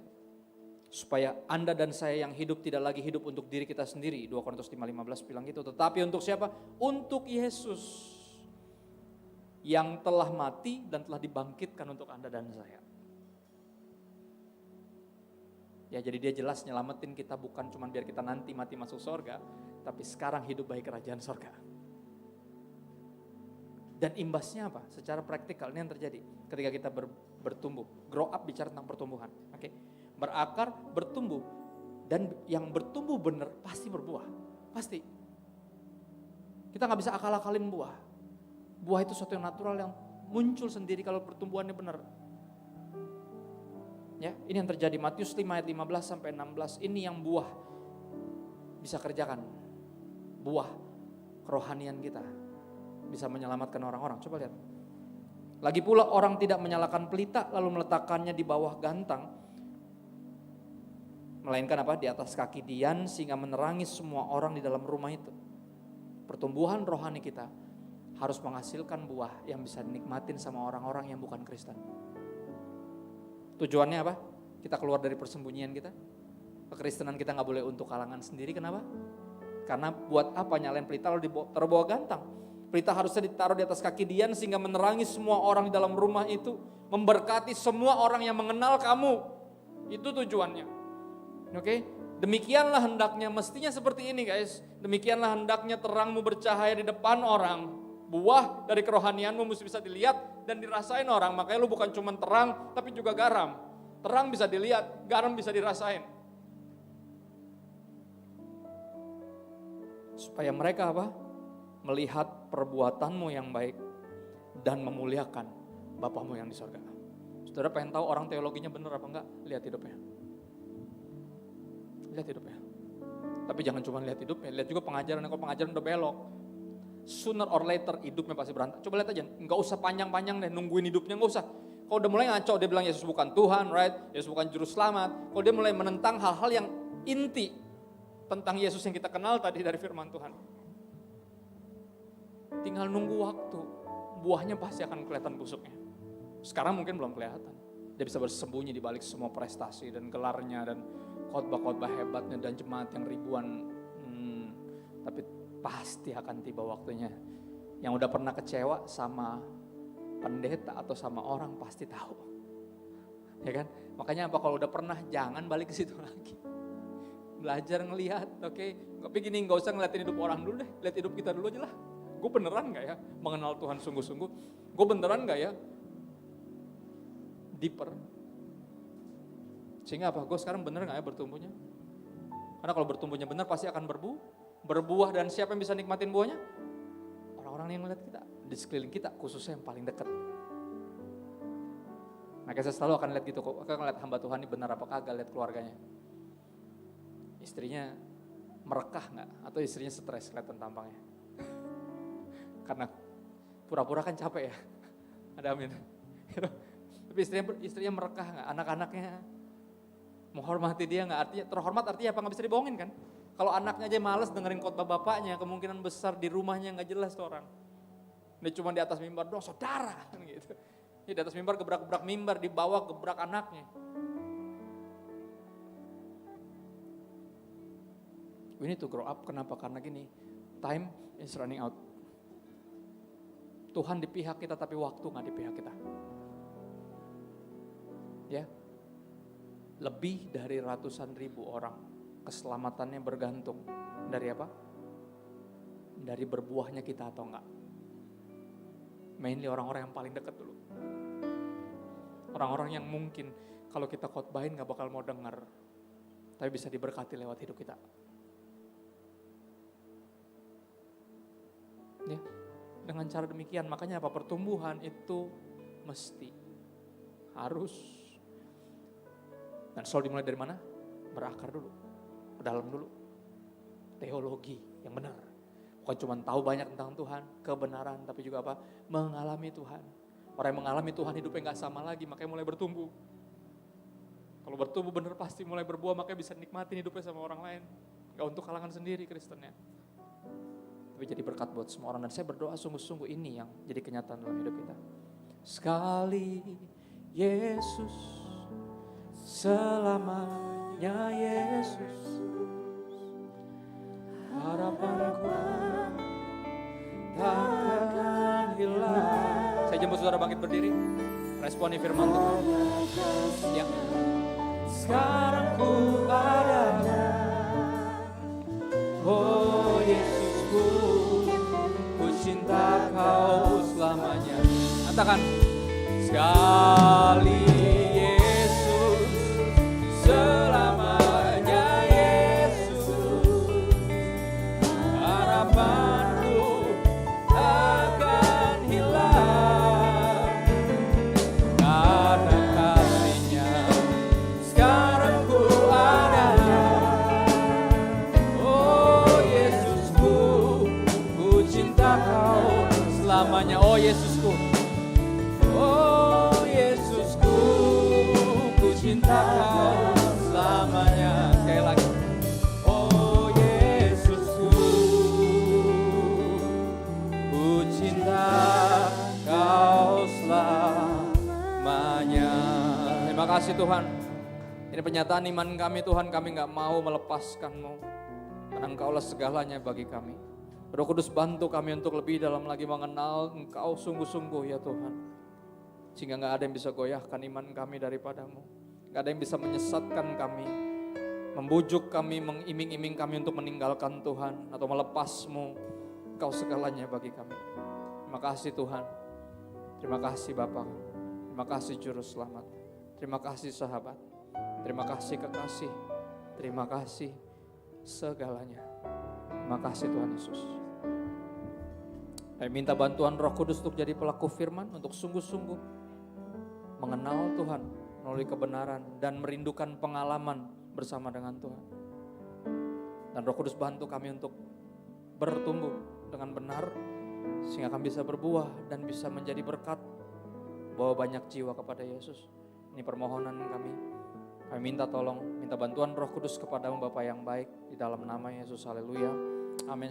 Supaya Anda dan saya yang hidup tidak lagi hidup untuk diri kita sendiri. 2 Korintus 5:15 bilang gitu. Tetapi untuk siapa? Untuk Yesus. Yang telah mati dan telah dibangkitkan untuk Anda dan saya. Ya, jadi dia jelas nyelamatin kita bukan cuma biar kita nanti mati masuk surga, tapi sekarang hidup bagi kerajaan surga. Dan imbasnya apa? Secara praktikal ini yang terjadi ketika kita bertumbuh. Grow up bicara tentang pertumbuhan. Oke. Berakar, bertumbuh, dan yang bertumbuh benar pasti berbuah, pasti. Kita nggak bisa akal-akalin buah. Buah itu sesuatu yang natural yang muncul sendiri kalau pertumbuhannya benar. Ya, ini yang terjadi Matius 5 ayat 15 sampai 16. Ini yang buah bisa kerjakan, buah kerohanian kita bisa menyelamatkan orang-orang. Coba lihat. Lagi pula orang tidak menyalakan pelita lalu meletakkannya di bawah gantang, melainkan di atas kaki Dian sehingga menerangi semua orang di dalam rumah itu. Pertumbuhan rohani kita harus menghasilkan buah yang bisa dinikmatin sama orang-orang yang bukan Kristen. Tujuannya apa? Kita keluar dari persembunyian kita. Kekristenan kita gak boleh untuk kalangan sendiri, kenapa? Karena buat apa nyalain pelita lalu taruh bawah gantang? Pelita harusnya ditaruh di atas kaki Dian sehingga menerangi semua orang di dalam rumah itu. Memberkati semua orang yang mengenal kamu. Itu tujuannya. Oke, demikianlah hendaknya, mestinya seperti ini guys. Demikianlah hendaknya terangmu bercahaya di depan orang. Buah dari kerohanianmu mesti bisa dilihat dan dirasain orang. Makanya lu bukan cuma terang tapi juga garam. Terang bisa dilihat, garam bisa dirasain. Supaya mereka melihat perbuatanmu yang baik dan memuliakan Bapamu yang di surga. Saudara pengen tahu orang teologinya benar apa enggak? Lihat hidupnya. Lihat hidupnya. Tapi jangan cuma lihat hidupnya, lihat juga pengajaran. Kalau pengajaran udah belok, sooner or later hidupnya pasti berantakan. Coba lihat aja, nggak usah panjang-panjang deh nungguin hidupnya, nggak usah. Kalau udah mulai ngaco, dia bilang Yesus bukan Tuhan, right? Yesus bukan juru selamat. Kalau dia mulai menentang hal-hal yang inti tentang Yesus yang kita kenal tadi dari firman Tuhan. Tinggal nunggu waktu, buahnya pasti akan kelihatan busuknya. Sekarang mungkin belum kelihatan. Dia bisa bersembunyi di balik semua prestasi dan gelarnya dan khotbah-khotbah hebatnya dan jemaat yang ribuan. Tapi pasti akan tiba waktunya. Yang udah pernah kecewa sama pendeta atau sama orang pasti tahu. Ya kan? Makanya kalau udah pernah jangan balik ke situ lagi. Belajar ngelihat, oke? Tapi gini, gak usah ngeliatin hidup orang dulu deh. Lihat hidup kita dulu aja lah. Gue beneran gak ya mengenal Tuhan sungguh-sungguh? Gue beneran gak ya deeper? Sehingga gue sekarang bener gak ya bertumbuhnya? Karena kalau bertumbuhnya bener pasti akan berbuah dan siapa yang bisa nikmatin buahnya? Orang-orang yang melihat kita, di sekeliling kita, khususnya yang paling dekat. Makanya saya selalu akan lihat gitu, kok akan lihat hamba Tuhan ini benar apa kagak, lihat keluarganya. Istrinya merekah gak? Atau istrinya stres kelihatan tampangnya? Karena pura-pura kan capek ya, ada amin. Tapi istrinya merekah gak? Anak-anaknya menghormati dia gak? Artinya terhormat artinya apa? Gak bisa dibohongin kan? Kalau anaknya aja males dengerin khotbah bapaknya, kemungkinan besar di rumahnya gak jelas tuh orang. Dia cuma di atas mimbar doang, saudara gitu. Dia di atas mimbar gebrak-gebrak mimbar, di bawah gebrak anaknya. We need to grow up, kenapa? Karena gini, time is running out. Tuhan di pihak kita tapi waktu gak di pihak kita. Ya, lebih dari ratusan ribu orang keselamatannya bergantung dari apa? Dari berbuahnya kita atau enggak. Mainly orang-orang yang paling dekat dulu. Orang-orang yang mungkin kalau kita khotbahin gak bakal mau dengar, tapi bisa diberkati lewat hidup kita. Ya, dengan cara demikian, makanya apa? Pertumbuhan itu mesti, harus, dan selalu dimulai dari mana? Berakar dulu, dalam dulu, teologi yang benar. Bukan cuma tahu banyak tentang Tuhan, kebenaran, tapi juga apa? Mengalami Tuhan. Orang yang mengalami Tuhan hidupnya gak sama lagi, makanya mulai bertumbuh. Kalau bertumbuh benar pasti mulai berbuah, makanya bisa nikmatin hidupnya sama orang lain. Gak untuk kalangan sendiri Kristennya. Tapi jadi berkat buat semua orang. Dan saya berdoa sungguh-sungguh ini yang jadi kenyataan dalam hidup kita. Sekali Yesus, selamanya Yesus, harapanku takkan hilang. Saya jemput saudara bangkit berdiri, responi firman Tuhan. Ya. Sekarang ku adanya, oh Yesusku, ku cinta kau selamanya. Katakan, sekali Yesus, selamanya Yesus, harapanku takkan hilang, karena kasih-Nya sekarang ku adanya. Oh Yesusku, ku cinta kau selamanya. Oh Yesusku, oh Yesusku, ku cinta kau selamanya. Sekali lagi, oh Yesusku, ku cinta kau selamanya. Terima kasih Tuhan. Ini pernyataan iman kami Tuhan, kami gak mau melepaskan-Mu. Karena Engkaulah segalanya bagi kami. Roh Kudus bantu kami untuk lebih dalam lagi mengenal Engkau sungguh-sungguh ya Tuhan. Sehingga gak ada yang bisa goyahkan iman kami daripada-Mu. Gak ada yang bisa menyesatkan kami, membujuk kami, mengiming-iming kami untuk meninggalkan Tuhan atau melepasmu. Engkau segalanya bagi kami. Terima kasih Tuhan. Terima kasih Bapa. Terima kasih Juru Selamat. Terima kasih sahabat. Terima kasih kekasih. Terima kasih segalanya. Terima kasih Tuhan Yesus. Saya minta bantuan Roh Kudus untuk jadi pelaku firman, untuk sungguh-sungguh mengenal Tuhan melalui kebenaran dan merindukan pengalaman bersama dengan Tuhan. Dan Roh Kudus bantu kami untuk bertumbuh dengan benar sehingga kami bisa berbuah dan bisa menjadi berkat, bawa banyak jiwa kepada Yesus. Ini permohonan kami. Kami minta tolong, minta bantuan Roh Kudus kepadamu Bapa yang baik di dalam nama Yesus. Haleluya. Amin.